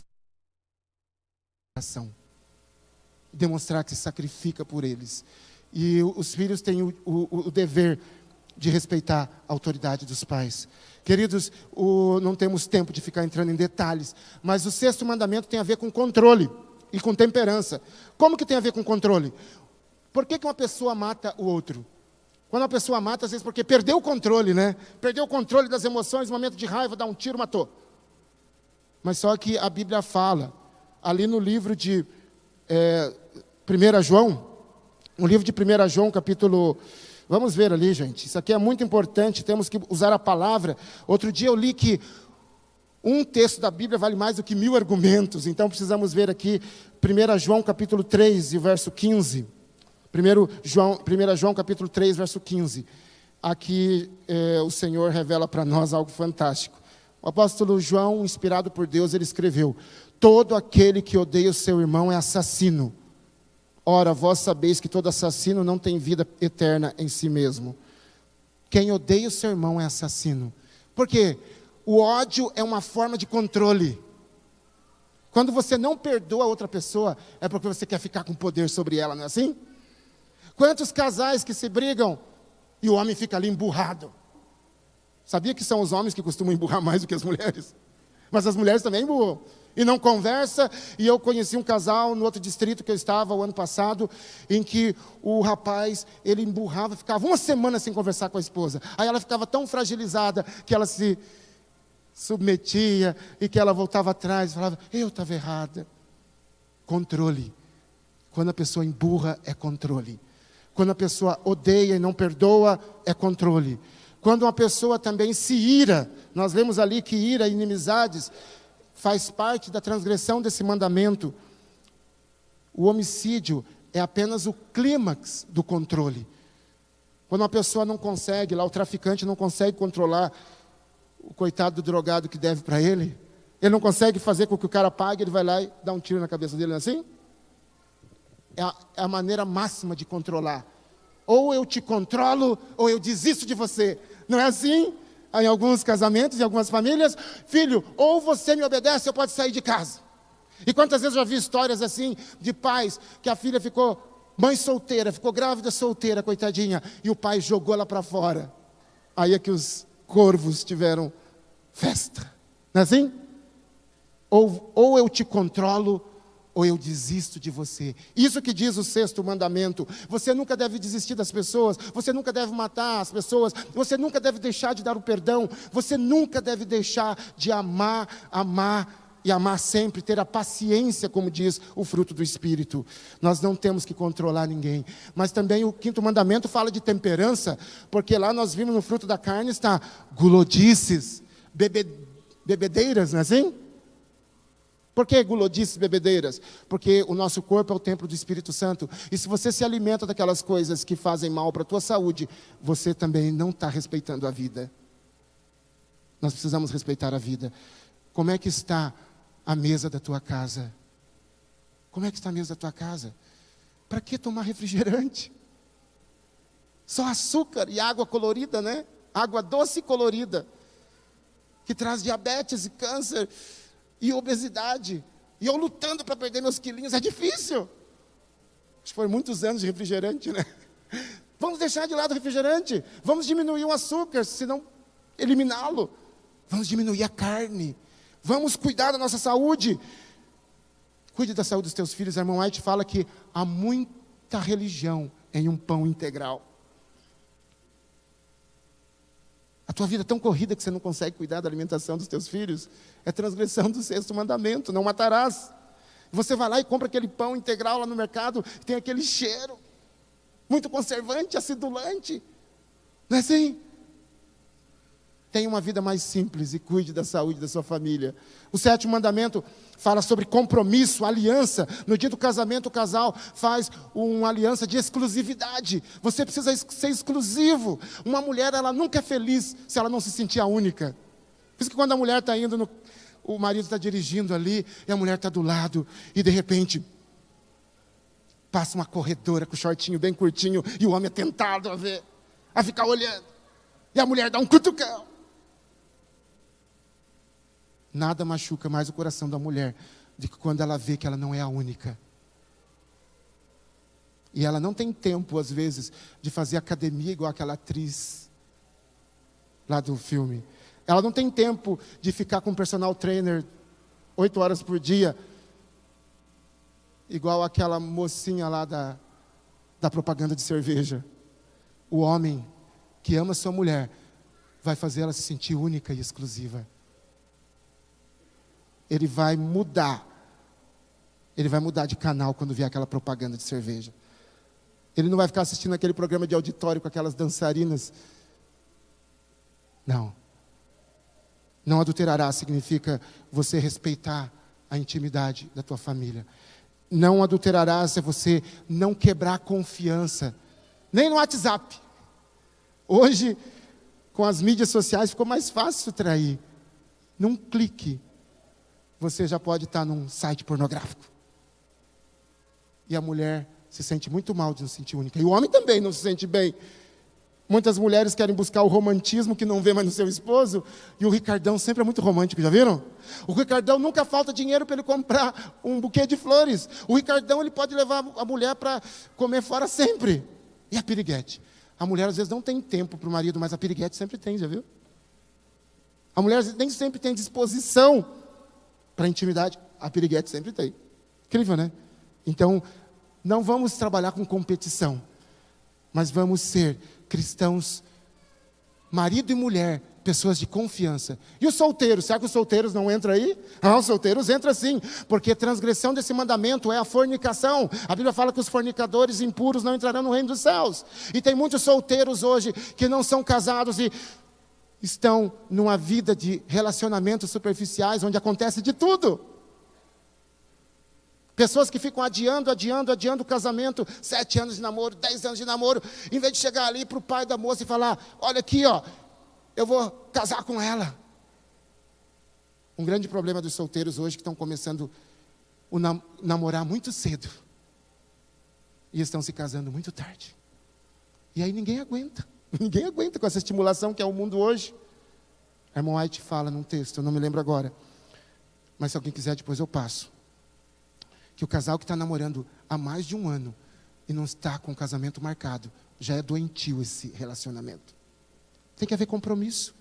educação. Demonstrar que se sacrifica por eles. E os filhos têm o dever de respeitar a autoridade dos pais. Queridos, não temos tempo de ficar entrando em detalhes, mas o 6º mandamento tem a ver com controle e com temperança. Como que tem a ver com controle? Por que uma pessoa mata o outro? Quando uma pessoa mata, às vezes porque perdeu o controle, né? Perdeu o controle das emoções, no momento de raiva, dá um tiro, matou. Mas só que a Bíblia fala, ali no livro de 1 João, no livro de 1 João, capítulo... Vamos ver ali, gente. Isso aqui é muito importante, temos que usar a palavra. Outro dia eu li que um texto da Bíblia vale mais do que 1000 argumentos. Então precisamos ver aqui 1 João, capítulo 3, e o verso 15. 1 João capítulo 3, verso 15. Aqui o Senhor revela para nós algo fantástico. O apóstolo João, inspirado por Deus, ele escreveu: todo aquele que odeia o seu irmão é assassino. Ora, vós sabeis que todo assassino não tem vida eterna em si mesmo. Quem odeia o seu irmão é assassino. Por quê? O ódio é uma forma de controle. Quando você não perdoa outra pessoa, é porque você quer ficar com poder sobre ela, não é assim? Quantos casais que se brigam e o homem fica ali emburrado? Sabia que são os homens que costumam emburrar mais do que as mulheres? Mas as mulheres também emburram. E não conversa. E eu conheci um casal no outro distrito que eu estava o ano passado, em que o rapaz, ele emburrava, ficava uma semana sem conversar com a esposa. Aí ela ficava tão fragilizada que ela se submetia e que ela voltava atrás e falava: eu estava errada. Controle. Quando a pessoa emburra, é controle. Quando a pessoa odeia e não perdoa, é controle. Quando uma pessoa também se ira, nós vemos ali que ira e inimizades faz parte da transgressão desse mandamento. O homicídio é apenas o clímax do controle. Quando uma pessoa não consegue, lá o traficante não consegue controlar o coitado do drogado que deve para ele, ele não consegue fazer com que o cara pague, ele vai lá e dá um tiro na cabeça dele, não é assim? É a maneira máxima de controlar. Ou eu te controlo, ou eu desisto de você. Não é assim? em alguns casamentos, em algumas famílias: filho, ou você me obedece ou pode sair de casa. E quantas vezes eu já vi histórias assim, de pais, que a filha ficou mãe solteira, ficou grávida solteira, coitadinha, e o pai jogou ela para fora. Aí é que os corvos tiveram festa. Não é assim? Ou eu te controlo, ou eu desisto de você. Isso que diz o 6º mandamento. Você nunca deve desistir das pessoas, você nunca deve matar as pessoas, você nunca deve deixar de dar o perdão, você nunca deve deixar de amar e amar sempre, ter a paciência, como diz o fruto do Espírito. Nós não temos que controlar ninguém. Mas também o 5º mandamento fala de temperança, porque lá nós vimos no fruto da carne está gulodices, bebedeiras, não é assim? Por que gulodices, bebedeiras? Porque o nosso corpo é o templo do Espírito Santo. E se você se alimenta daquelas coisas que fazem mal para a tua saúde, você também não está respeitando a vida. Nós precisamos respeitar a vida. Como é que está a mesa da tua casa? Como é que está a mesa da tua casa? Para que tomar refrigerante? Só açúcar e água colorida, né? Água doce e colorida, que traz diabetes e câncer e obesidade. E eu lutando para perder meus quilinhos, é difícil. Acho que foi muitos anos de refrigerante, né? Vamos deixar de lado o refrigerante. Vamos diminuir o açúcar, se não eliminá-lo. Vamos diminuir a carne. Vamos cuidar da nossa saúde. Cuide da saúde dos teus filhos. A irmã White fala que há muita religião em um pão integral. A tua vida é tão corrida que você não consegue cuidar da alimentação dos teus filhos. É transgressão do 6º mandamento: não matarás. Você vai lá e compra aquele pão integral lá no mercado, tem aquele cheiro muito conservante, acidulante. Não é assim? Tenha uma vida mais simples e cuide da saúde da sua família. O 7º mandamento fala sobre compromisso, aliança. No dia do casamento, o casal faz uma aliança de exclusividade. Você precisa ser exclusivo. Uma mulher, ela nunca é feliz se ela não se sentir a única. Por isso que quando a mulher está indo, o marido está dirigindo ali, e a mulher está do lado, e de repente passa uma corredora com o shortinho bem curtinho, e o homem é tentado a ficar olhando. E a mulher dá um cutucão. Nada machuca mais o coração da mulher do que quando ela vê que ela não é a única. E ela não tem tempo, às vezes, de fazer academia igual aquela atriz lá do filme. Ela não tem tempo de ficar com um personal trainer 8 horas por dia, igual aquela mocinha lá da propaganda de cerveja. O homem que ama sua mulher vai fazer ela se sentir única e exclusiva. Ele vai mudar de canal quando vier aquela propaganda de cerveja. Ele não vai ficar assistindo aquele programa de auditório com aquelas dançarinas. Não. Não adulterará significa você respeitar a intimidade da tua família. Não adulterarás é você não quebrar a confiança. Nem no WhatsApp. Hoje, com as mídias sociais, ficou mais fácil trair. Num clique, você já pode estar num site pornográfico. E a mulher se sente muito mal de não se sentir única. E o homem também não se sente bem. Muitas mulheres querem buscar o romantismo que não vê mais no seu esposo. E o Ricardão sempre é muito romântico, já viram? O Ricardão nunca falta dinheiro para ele comprar um buquê de flores. O Ricardão, ele pode levar a mulher para comer fora sempre. E a piriguete? A mulher às vezes não tem tempo para o marido, mas a piriguete sempre tem, já viu? A mulher nem sempre tem disposição para a intimidade. A piriguete sempre tem. Incrível, né? Então, não vamos trabalhar com competição, mas vamos ser cristãos, marido e mulher, pessoas de confiança. E os solteiros, será que os solteiros não entram aí? Os solteiros entram sim, porque transgressão desse mandamento é a fornicação. A Bíblia fala que os fornicadores impuros não entrarão no reino dos céus. E tem muitos solteiros hoje que não são casados e estão numa vida de relacionamentos superficiais, onde acontece de tudo. Pessoas que ficam adiando o casamento, 7 anos de namoro, 10 anos de namoro, em vez de chegar ali para o pai da moça e falar: olha aqui, eu vou casar com ela. Um grande problema dos solteiros hoje que estão começando a namorar muito cedo e estão se casando muito tarde. E aí ninguém aguenta com essa estimulação que é o mundo hoje. A irmã White fala num texto, eu não me lembro agora, mas se alguém quiser depois eu passo, que o casal que está namorando há mais de um ano e não está com o casamento marcado, já é doentio esse relacionamento. Tem que haver compromisso.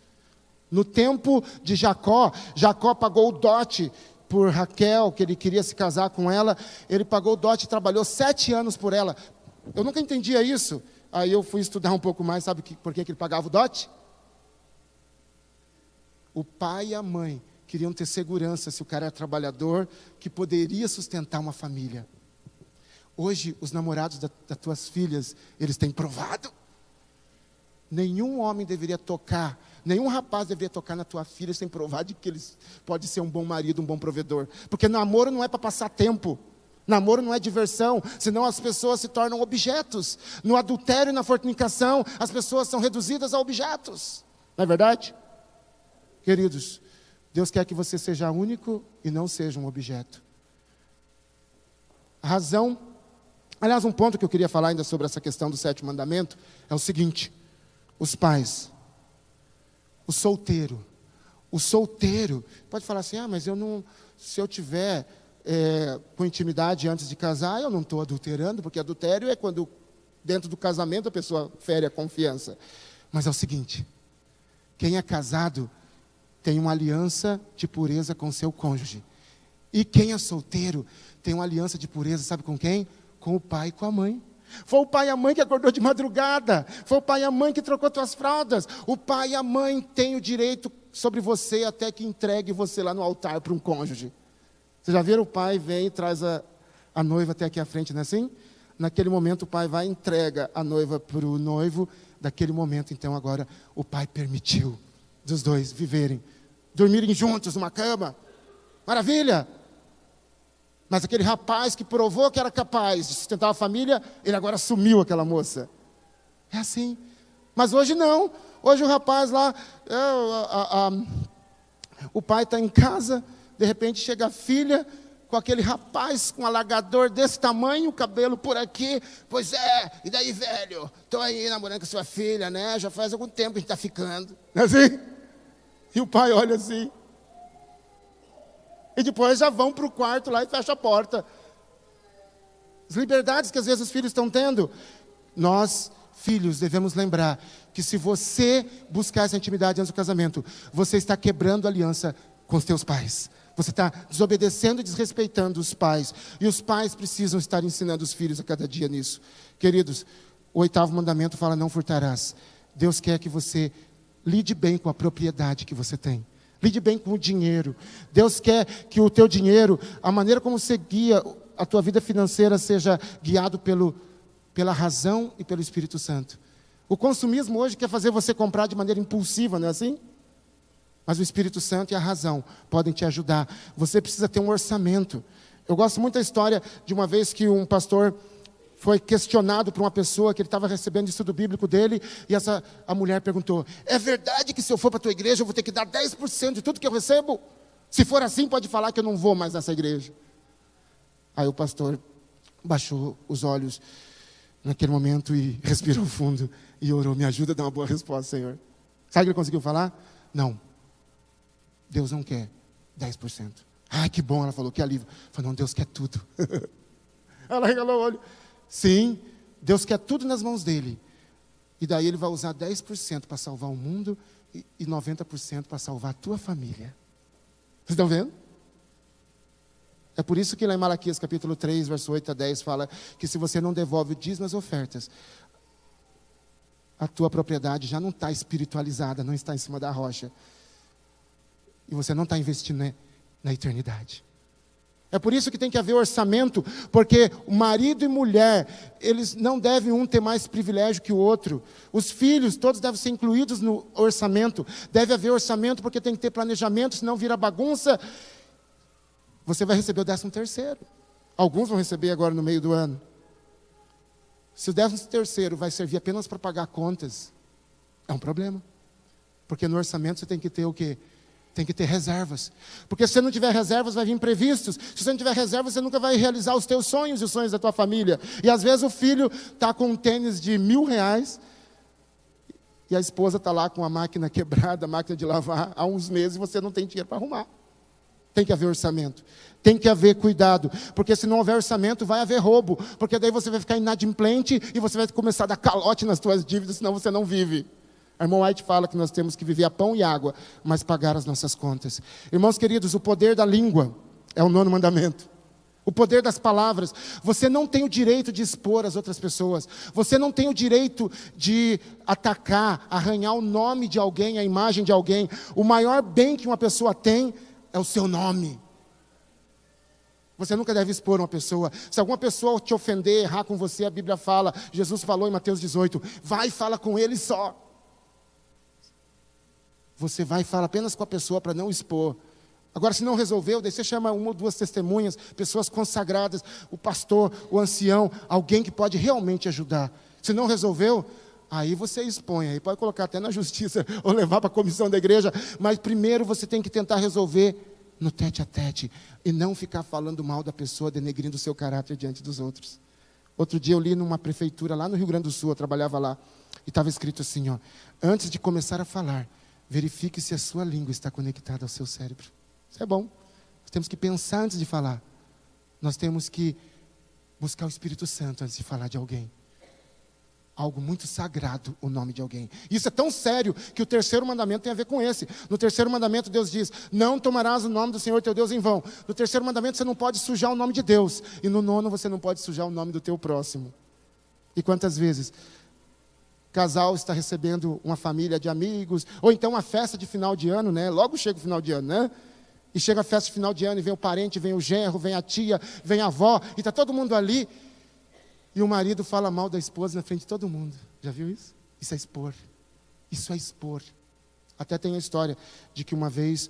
No tempo de Jacó, Jacó pagou o dote por Raquel, que ele queria se casar com ela. Ele pagou o dote e trabalhou 7 anos por ela. Eu nunca entendia isso. Aí eu fui estudar um pouco mais, sabe por que ele pagava o dote? O pai e a mãe queriam ter segurança, se o cara era trabalhador, que poderia sustentar uma família. Hoje, os namorados das tuas filhas, eles têm provado. Nenhum homem deveria tocar, nenhum rapaz deveria tocar na tua filha sem provar de que ele pode ser um bom marido, um bom provedor. Porque namoro não é para passar tempo. Namoro não é diversão, senão as pessoas se tornam objetos. No adultério e na fornicação, as pessoas são reduzidas a objetos. Não é verdade? Queridos, Deus quer que você seja único e não seja um objeto. A razão, aliás, um ponto que eu queria falar ainda sobre essa questão do 7º mandamento é o seguinte: os pais, o solteiro pode falar assim, mas eu não, se eu tiver com intimidade antes de casar, eu não estou adulterando, porque adultério é quando dentro do casamento a pessoa fere a confiança. Mas é o seguinte, quem é casado tem uma aliança de pureza com seu cônjuge. E quem é solteiro tem uma aliança de pureza, sabe com quem? Com o pai e com a mãe. Foi o pai e a mãe que acordou de madrugada. Foi o pai e a mãe que trocou tuas fraldas. O pai e a mãe têm o direito sobre você até que entregue você lá no altar para um cônjuge. Vocês já viram? O pai vem e traz a noiva até aqui à frente, não é assim? Naquele momento o pai vai e entrega a noiva para o noivo. Daquele momento, então, agora o pai permitiu dos dois viverem, dormirem juntos numa cama. Maravilha! Mas aquele rapaz que provou que era capaz de sustentar a família, ele agora assumiu aquela moça. É assim. Mas hoje não. Hoje o rapaz lá, o pai está em casa, de repente chega a filha com aquele rapaz com um alagador desse tamanho, o cabelo por aqui. Pois é, e daí, velho? Estou aí namorando com a sua filha, né? Já faz algum tempo que a gente está ficando. Não é assim? E o pai olha assim. E depois já vão para o quarto lá e fecham a porta. As liberdades que às vezes os filhos estão tendo. Nós, filhos, devemos lembrar que se você buscar essa intimidade antes do casamento, você está quebrando a aliança com os teus pais. Você está desobedecendo e desrespeitando os pais. E os pais precisam estar ensinando os filhos a cada dia nisso. Queridos, o 8º mandamento fala: não furtarás. Deus quer que você lide bem com a propriedade que você tem. Lide bem com o dinheiro. Deus quer que o teu dinheiro, a maneira como você guia a tua vida financeira, seja guiado pela razão e pelo Espírito Santo. O consumismo hoje quer fazer você comprar de maneira impulsiva, não é assim? Mas o Espírito Santo e a razão podem te ajudar. Você precisa ter um orçamento. Eu gosto muito da história de uma vez que um pastor foi questionado por uma pessoa que ele estava recebendo estudo bíblico dele, e a mulher perguntou: é verdade que se eu for para a tua igreja eu vou ter que dar 10% de tudo que eu recebo? Se for assim, pode falar que eu não vou mais nessa igreja. Aí o pastor baixou os olhos naquele momento e respirou fundo e orou: me ajuda a dar uma boa resposta, Senhor. Sabe o que ele conseguiu falar? Não, Deus não quer 10%. Ai, que bom, ela falou, que alívio. Falou: não, Deus quer tudo. Ela regalou o olho. Sim, Deus quer tudo nas mãos dele. E daí ele vai usar 10% para salvar o mundo e 90% para salvar a tua família. Vocês estão vendo? É por isso que lá em Malaquias capítulo 3, verso 8 a 10 fala que se você não devolve o dízimo e as ofertas, a tua propriedade já não está espiritualizada, não está em cima da rocha. E você não está investindo na eternidade. É por isso que tem que haver orçamento, porque o marido e mulher, eles não devem um ter mais privilégio que o outro. Os filhos, todos devem ser incluídos no orçamento. Deve haver orçamento porque tem que ter planejamento, senão vira bagunça. Você vai receber o 13º. Alguns vão receber agora no meio do ano. Se o 13º vai servir apenas para pagar contas, é um problema. Porque no orçamento você tem que ter o quê? Tem que ter reservas. Porque se você não tiver reservas, vai vir imprevistos. Se você não tiver reservas, você nunca vai realizar os teus sonhos e os sonhos da tua família. E às vezes o filho está com um tênis de R$1.000 E a esposa está lá com a máquina quebrada, a máquina de lavar, há uns meses e você não tem dinheiro para arrumar. Tem que haver orçamento, tem que haver cuidado, porque se não houver orçamento vai haver roubo, porque daí você vai ficar inadimplente e você vai começar a dar calote nas suas dívidas, senão você não vive. A irmã White fala que nós temos que viver a pão e água, mas pagar as nossas contas. Irmãos queridos, o poder da língua é o 9º mandamento. O poder das palavras. Você não tem o direito de expor as outras pessoas. Você não tem o direito de atacar, arranhar o nome de alguém, a imagem de alguém. O maior bem que uma pessoa tem é o seu nome. Você nunca deve expor uma pessoa. Se alguma pessoa te ofender, errar com você, a Bíblia fala, Jesus falou em Mateus 18, vai e fala com ele só. Você vai e fala apenas com a pessoa para não expor. Agora, se não resolveu, daí você chama 1 ou 2 testemunhas, pessoas consagradas, o pastor, o ancião, alguém que pode realmente ajudar. Se não resolveu, aí você expõe, aí pode colocar até na justiça ou levar para a comissão da igreja, mas primeiro você tem que tentar resolver no tete a tete e não ficar falando mal da pessoa, denegrindo o seu caráter diante dos outros. Outro dia eu li numa prefeitura lá no Rio Grande do Sul, eu trabalhava lá, e estava escrito assim, ó, antes de começar a falar, verifique se a sua língua está conectada ao seu cérebro. Isso é bom. Nós temos que pensar antes de falar. Nós temos que buscar o Espírito Santo antes de falar de alguém. Algo muito sagrado, o nome de alguém. Isso é tão sério que o 3º mandamento tem a ver com esse. No 3º mandamento Deus diz, não tomarás o nome do Senhor teu Deus em vão. No 3º mandamento você não pode sujar o nome de Deus. E no 9º você não pode sujar o nome do teu próximo. E quantas vezes casal está recebendo uma família de amigos, ou então uma festa de final de ano, né? Logo chega o final de ano, né? E chega a festa de final de ano e vem o parente, vem o genro, vem a tia, vem a avó, e está todo mundo ali. E o marido fala mal da esposa na frente de todo mundo. Já viu isso? Isso é expor. Isso é expor. Até tem a história de que uma vez,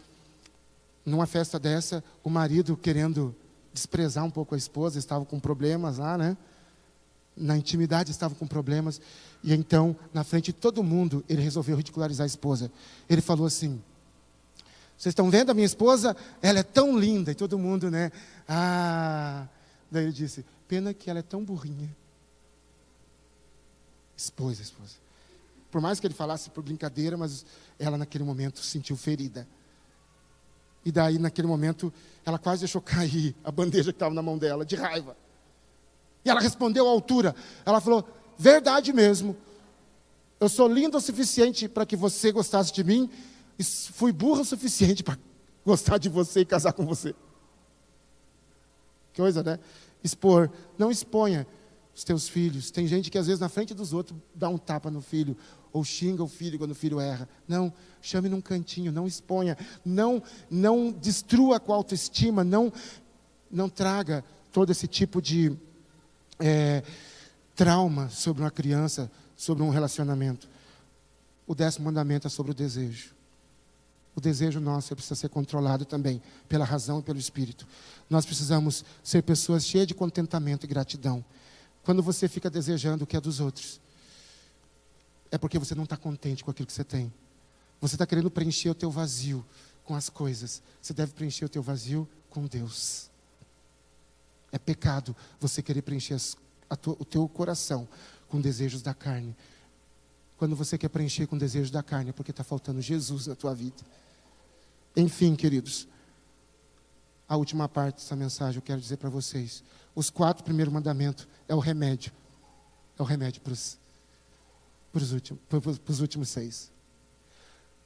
numa festa dessa, o marido querendo desprezar um pouco a esposa, estava com problemas lá, né? Na intimidade estava com problemas. E então, na frente de todo mundo, ele resolveu ridicularizar a esposa. Ele falou assim, vocês estão vendo a minha esposa? Ela é tão linda. E todo mundo, né? Daí ele disse, pena que ela é tão burrinha. Expôs a esposa. Por mais que ele falasse por brincadeira, mas ela naquele momento se sentiu ferida. E daí, naquele momento, ela quase deixou cair a bandeja que estava na mão dela, de raiva. E ela respondeu à altura. Ela falou, verdade mesmo. Eu sou linda o suficiente para que você gostasse de mim. E fui burra o suficiente para gostar de você e casar com você. Que coisa, né? Expor. Não exponha os teus filhos. Tem gente que às vezes na frente dos outros dá um tapa no filho. Ou xinga o filho quando o filho erra. Não, chame num cantinho. Não exponha. Não destrua com a autoestima. Não traga todo esse tipo de trauma sobre uma criança, sobre um relacionamento. O 10º mandamento é sobre o desejo. O desejo nosso precisa ser controlado também pela razão e pelo Espírito. Nós precisamos ser pessoas cheias de contentamento e gratidão. Quando você fica desejando o que é dos outros, é porque você não está contente com aquilo que você tem. Você está querendo preencher o teu vazio com as coisas. Você deve preencher o teu vazio com Deus. É pecado você querer preencher o teu coração com desejos da carne. Quando você quer preencher com desejos da carne, é porque está faltando Jesus na tua vida. Enfim, queridos, a última parte dessa mensagem eu quero dizer para vocês. Os 4 primeiros mandamentos é o remédio. É o remédio para os últimos 6.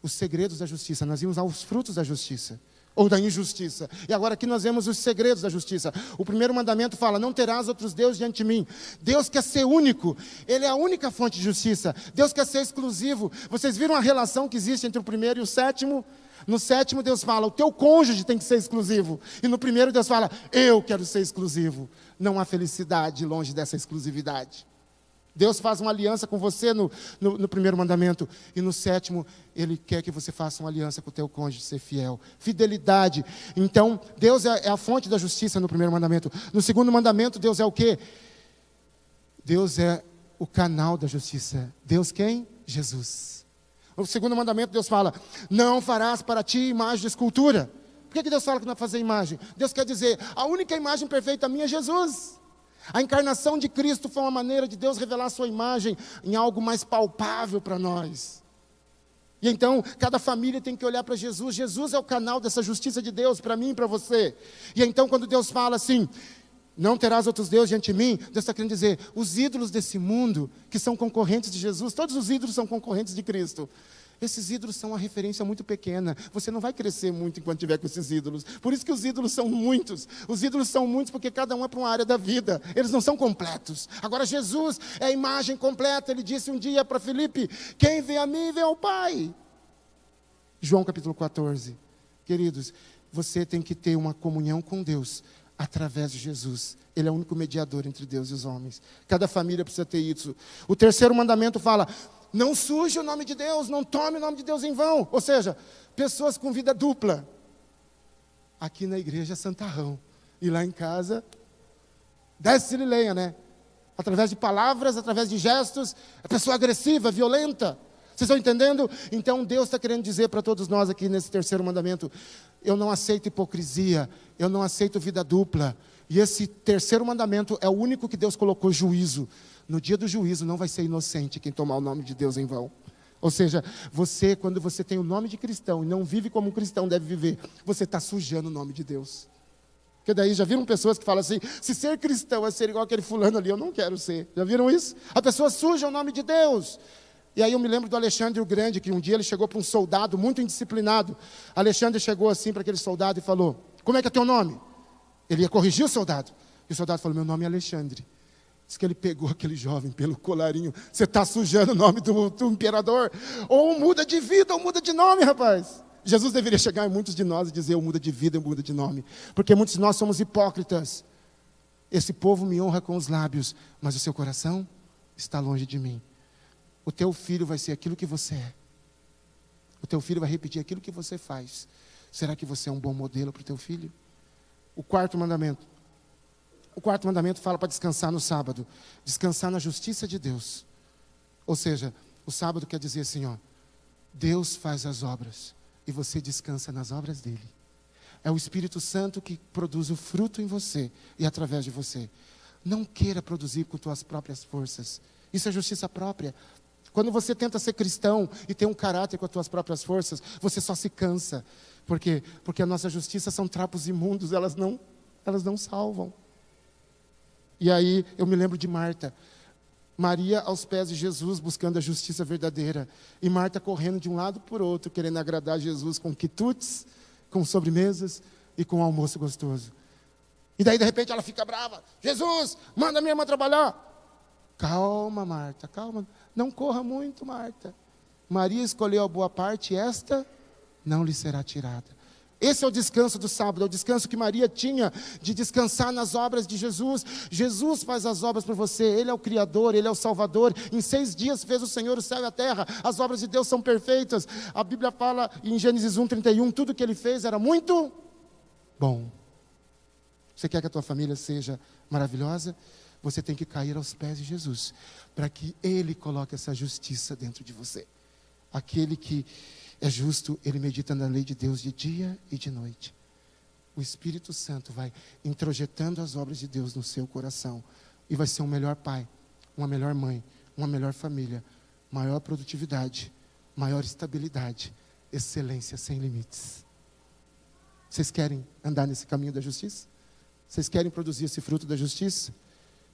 Os segredos da justiça. Nós vimos aos frutos da justiça. Ou da injustiça. E agora aqui nós vemos os segredos da justiça. O 1º mandamento fala, não terás outros deuses diante de mim. Deus quer ser único. Ele é a única fonte de justiça. Deus quer ser exclusivo. Vocês viram a relação que existe entre o 1º e o 7º? No 7º Deus fala, o teu cônjuge tem que ser exclusivo. E no 1º Deus fala, eu quero ser exclusivo. Não há felicidade longe dessa exclusividade. Deus faz uma aliança com você no 1º mandamento. E no 7º, Ele quer que você faça uma aliança com o teu cônjuge, ser fiel. Fidelidade. Então, Deus é a fonte da justiça no 1º mandamento. No 2º mandamento, Deus é o quê? Deus é o canal da justiça. Deus quem? Jesus. No 2º mandamento, Deus fala, não farás para ti imagem de escultura. Por que Deus fala que não vai fazer imagem? Deus quer dizer, a única imagem perfeita minha é Jesus. A encarnação de Cristo foi uma maneira de Deus revelar a sua imagem em algo mais palpável para nós. E então, cada família tem que olhar para Jesus. Jesus é o canal dessa justiça de Deus para mim e para você. E então, quando Deus fala assim, não terás outros deuses diante de mim, Deus está querendo dizer, os ídolos desse mundo, que são concorrentes de Jesus, todos os ídolos são concorrentes de Cristo. Esses ídolos são uma referência muito pequena. Você não vai crescer muito enquanto estiver com esses ídolos. Por isso que os ídolos são muitos. Os ídolos são muitos porque cada um é para uma área da vida. Eles não são completos. Agora Jesus é a imagem completa. Ele disse um dia para Filipe, quem vê a mim, vê ao Pai. João capítulo 14. Queridos, você tem que ter uma comunhão com Deus através de Jesus. Ele é o único mediador entre Deus e os homens. Cada família precisa ter isso. O terceiro mandamento fala, não suje o nome de Deus, não tome o nome de Deus em vão. Ou seja, pessoas com vida dupla. Aqui na igreja, santarrão. E lá em casa, desce-lhe lenha, né? Através de palavras, através de gestos. A pessoa agressiva, violenta. Vocês estão entendendo? Então Deus está querendo dizer para todos nós aqui nesse terceiro mandamento, eu não aceito hipocrisia, eu não aceito vida dupla. E esse terceiro mandamento é o único que Deus colocou juízo. No dia do juízo não vai ser inocente quem tomar o nome de Deus em vão. Ou seja, você, quando você tem o nome de cristão e não vive como um cristão deve viver, você está sujando o nome de Deus. Porque daí já viram pessoas que falam assim, se ser cristão é ser igual aquele fulano ali, eu não quero ser. Já viram isso? A pessoa suja o nome de Deus. E aí eu me lembro do Alexandre o Grande, que um dia ele chegou para um soldado muito indisciplinado. Alexandre chegou assim para aquele soldado e falou, como é que é teu nome? Ele ia corrigir o soldado. E o soldado falou, meu nome é Alexandre. Diz que ele pegou aquele jovem pelo colarinho. Você está sujando o nome do imperador? Ou muda de vida, ou muda de nome, rapaz. Jesus deveria chegar em muitos de nós e dizer, ou muda de vida, ou muda de nome. Porque muitos de nós somos hipócritas. Esse povo me honra com os lábios, mas o seu coração está longe de mim. O teu filho vai ser aquilo que você é. O teu filho vai repetir aquilo que você faz. Será que você é um bom modelo para o teu filho? O quarto mandamento. O quarto mandamento fala para descansar no sábado. Descansar na justiça de Deus. Ou seja, o sábado quer dizer assim, ó, Deus faz as obras e você descansa nas obras dele. É o Espírito Santo que produz o fruto em você e através de você. Não queira produzir com tuas próprias forças. Isso é justiça própria. Quando você tenta ser cristão e ter um caráter com as tuas próprias forças, você só se cansa. Por quê? Porque a nossa justiça são trapos imundos, elas não salvam. E aí eu me lembro de Marta. Maria aos pés de Jesus buscando a justiça verdadeira. E Marta correndo de um lado por outro, querendo agradar Jesus com quitutes, com sobremesas e com almoço gostoso. E daí de repente ela fica brava. Jesus, manda minha irmã trabalhar. Calma, Marta, calma. Não corra muito, Marta. Maria escolheu a boa parte e esta não lhe será tirada. Esse é o descanso do sábado, é o descanso que Maria tinha de descansar nas obras de Jesus. Jesus faz as obras por você, Ele é o Criador, Ele é o Salvador. Em 6 dias fez o Senhor o céu e a terra, as obras de Deus são perfeitas. A Bíblia fala em Gênesis 1:31, tudo que Ele fez era muito bom. Você quer que a tua família seja maravilhosa? Você tem que cair aos pés de Jesus, para que Ele coloque essa justiça dentro de você. Aquele que é justo, ele medita na lei de Deus de dia e de noite. O Espírito Santo vai introjetando as obras de Deus no seu coração. E vai ser um melhor pai, uma melhor mãe, uma melhor família, maior produtividade, maior estabilidade, excelência sem limites. Vocês querem andar nesse caminho da justiça? Vocês querem produzir esse fruto da justiça?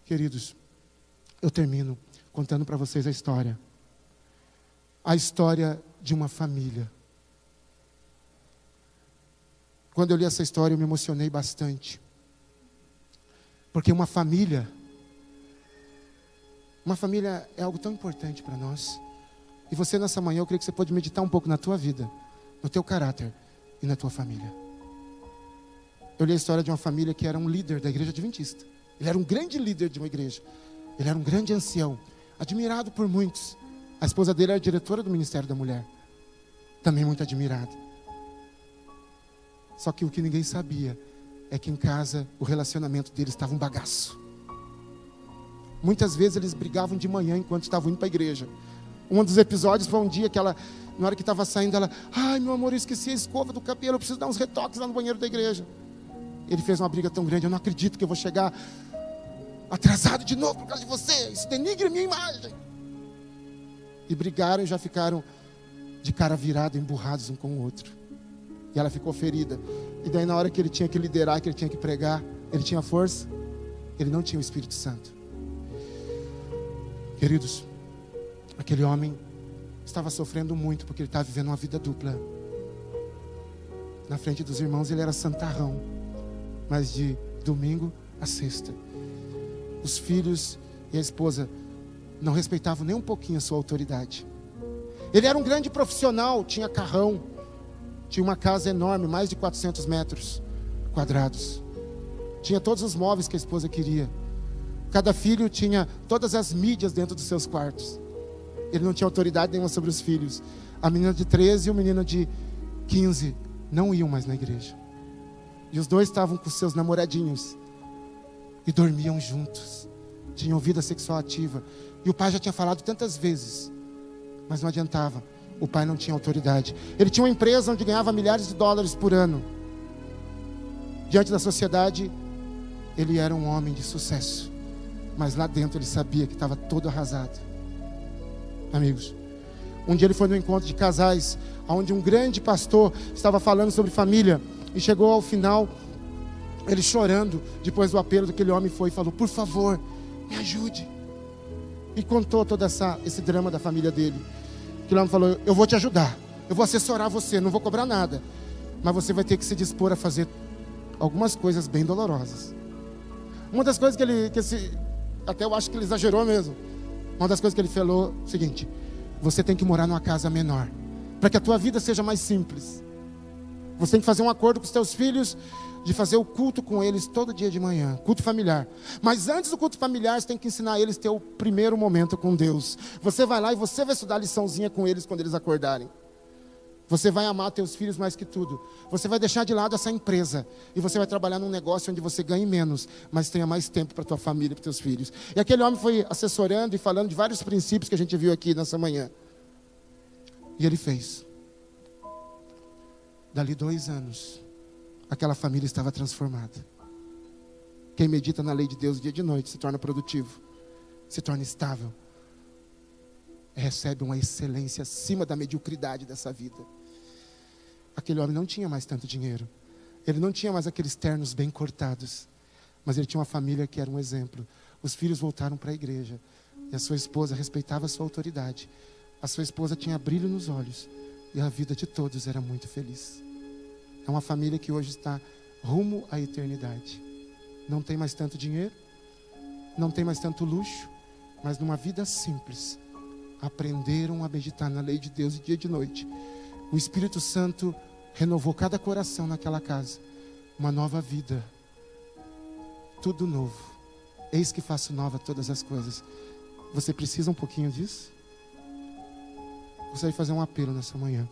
Queridos, eu termino contando para vocês a história. A história de uma família. Quando eu li essa história, eu me emocionei bastante. Porque uma família é algo tão importante para nós. E você nessa manhã, eu creio que você pode meditar um pouco na tua vida, no teu caráter e na tua família. Eu li a história de uma família que era um líder da igreja adventista. Ele era um grande líder de uma igreja. Ele era um grande ancião, admirado por muitos. A esposa dele era diretora do Ministério da Mulher, também muito admirada. Só que o que ninguém sabia é que em casa o relacionamento deles estava um bagaço. Muitas vezes eles brigavam de manhã enquanto estavam indo para a igreja. Um dos episódios foi um dia que ela, na hora que estava saindo, ela, ai meu amor, eu esqueci a escova do cabelo, eu preciso dar uns retoques lá no banheiro da igreja. Ele fez uma briga tão grande, eu não acredito que eu vou chegar atrasado de novo por causa de você, isso denigre minha imagem. E brigaram e já ficaram de cara virada, emburrados um com o outro. E ela ficou ferida. E daí na hora que ele tinha que liderar, que ele tinha que pregar, ele tinha força? Ele não tinha o Espírito Santo. Queridos, aquele homem estava sofrendo muito, porque ele estava vivendo uma vida dupla. Na frente dos irmãos ele era santarrão, mas de domingo a sexta, os filhos e a esposa não respeitavam nem um pouquinho a sua autoridade. Ele era um grande profissional, tinha carrão, tinha uma casa enorme, mais de 400 metros quadrados, tinha todos os móveis que a esposa queria. Cada filho tinha todas as mídias dentro dos seus quartos. Ele não tinha autoridade nenhuma sobre os filhos. A menina de 13 e o menino de 15 não iam mais na igreja. E os dois estavam com seus namoradinhos e dormiam juntos, tinham vida sexual ativa. E o pai já tinha falado tantas vezes, mas não adiantava. O pai não tinha autoridade. Ele tinha uma empresa onde ganhava milhares de dólares por ano. Diante da sociedade, ele era um homem de sucesso, mas lá dentro ele sabia que estava todo arrasado. Amigos, um dia ele foi no encontro de casais, onde um grande pastor estava falando sobre família, e chegou ao final, ele chorando, depois do apelo daquele homem, foi e falou: por favor, me ajude. E contou todo esse drama da família dele. Aquele homem falou: eu vou te ajudar, eu vou assessorar você, não vou cobrar nada, mas você vai ter que se dispor a fazer algumas coisas bem dolorosas. Uma das coisas até eu acho que ele exagerou mesmo. Uma das coisas que ele falou é o seguinte: você tem que morar numa casa menor, para que a tua vida seja mais simples. Você tem que fazer um acordo com os teus filhos, de fazer o culto com eles todo dia de manhã, culto familiar. Mas antes do culto familiar, você tem que ensinar eles a ter o primeiro momento com Deus. Você vai lá e você vai estudar a liçãozinha com eles quando eles acordarem. Você vai amar teus filhos mais que tudo. Você vai deixar de lado essa empresa, e você vai trabalhar num negócio onde você ganhe menos, mas tenha mais tempo para tua família e para teus filhos. E aquele homem foi assessorando e falando de vários princípios que a gente viu aqui nessa manhã. E ele fez. Dali 2 anos, aquela família estava transformada. Quem medita na lei de Deus dia e de noite se torna produtivo, se torna estável, recebe uma excelência acima da mediocridade dessa vida. Aquele homem não tinha mais tanto dinheiro, ele não tinha mais aqueles ternos bem cortados, mas ele tinha uma família que era um exemplo. Os filhos voltaram para a igreja, e a sua esposa respeitava a sua autoridade. A sua esposa tinha brilho nos olhos, e a vida de todos era muito feliz. É uma família que hoje está rumo à eternidade. Não tem mais tanto dinheiro, não tem mais tanto luxo, mas numa vida simples, aprenderam a meditar na lei de Deus de dia e de noite. O Espírito Santo renovou cada coração naquela casa. Uma nova vida, tudo novo. Eis que faço nova todas as coisas. Você precisa um pouquinho disso? Gostaria de fazer um apelo nessa manhã.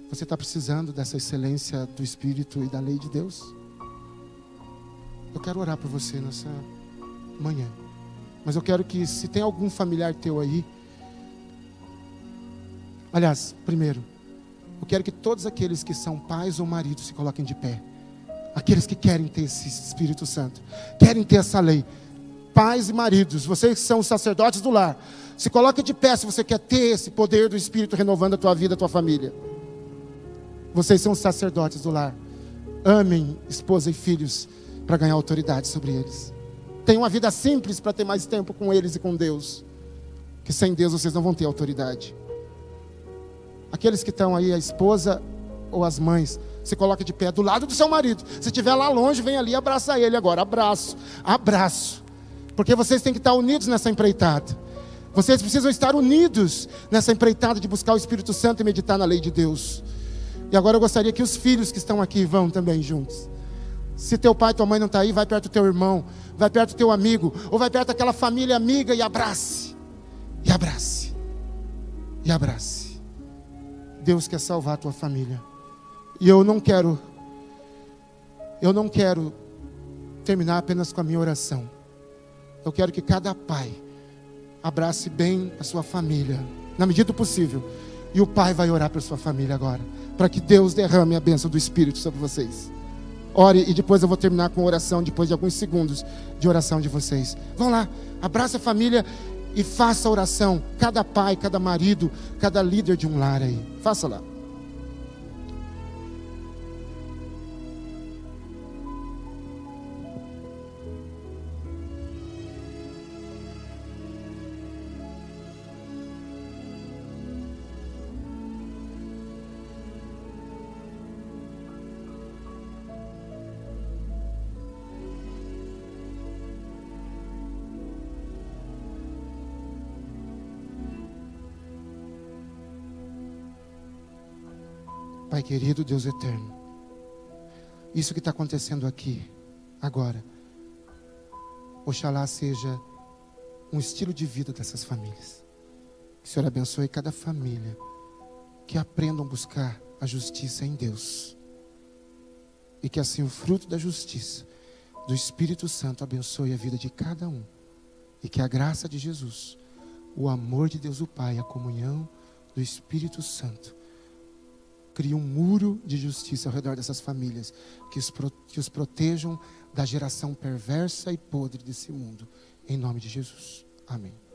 Você está precisando dessa excelência do Espírito e da lei de Deus? Eu quero orar por você nessa manhã. Mas eu quero que, se tem algum familiar teu aí, aliás, primeiro, eu quero que todos aqueles que são pais ou maridos se coloquem de pé. Aqueles que querem ter esse Espírito Santo, querem ter essa lei. Pais e maridos, vocês que são os sacerdotes do lar, se coloquem de pé se você quer ter esse poder do Espírito renovando a tua vida, a tua família. Vocês são os sacerdotes do lar. Amem esposa e filhos para ganhar autoridade sobre eles. Tenham uma vida simples para ter mais tempo com eles e com Deus. Que sem Deus vocês não vão ter autoridade. Aqueles que estão aí, a esposa ou as mães, se coloca de pé do lado do seu marido. Se estiver lá longe, vem ali e abraça ele agora. Abraço, abraço. Porque vocês têm que estar unidos nessa empreitada. Vocês precisam estar unidos nessa empreitada de buscar o Espírito Santo e meditar na lei de Deus. E agora eu gostaria que os filhos que estão aqui vão também juntos. Se teu pai e tua mãe não estão aí, vai perto do teu irmão, vai perto do teu amigo, ou vai perto daquela família amiga e abrace. E abrace. E abrace. Deus quer salvar a tua família. E eu não quero terminar apenas com a minha oração. Eu quero que cada pai abrace bem a sua família, na medida do possível. E o pai vai orar para a sua família agora, para que Deus derrame a bênção do Espírito sobre vocês. Ore, e depois eu vou terminar com oração, depois de alguns segundos de oração de vocês. Vão lá, abraça a família e faça a oração. Cada pai, cada marido, cada líder de um lar aí. Faça lá. Pai querido, Deus eterno, isso que está acontecendo aqui, agora, oxalá seja um estilo de vida dessas famílias. Que o Senhor abençoe cada família, que aprendam a buscar a justiça em Deus. E que assim o fruto da justiça, do Espírito Santo, abençoe a vida de cada um. E que a graça de Jesus, o amor de Deus o Pai, a comunhão do Espírito Santo, crie um muro de justiça ao redor dessas famílias, que os protejam da geração perversa e podre desse mundo. Em nome de Jesus. Amém.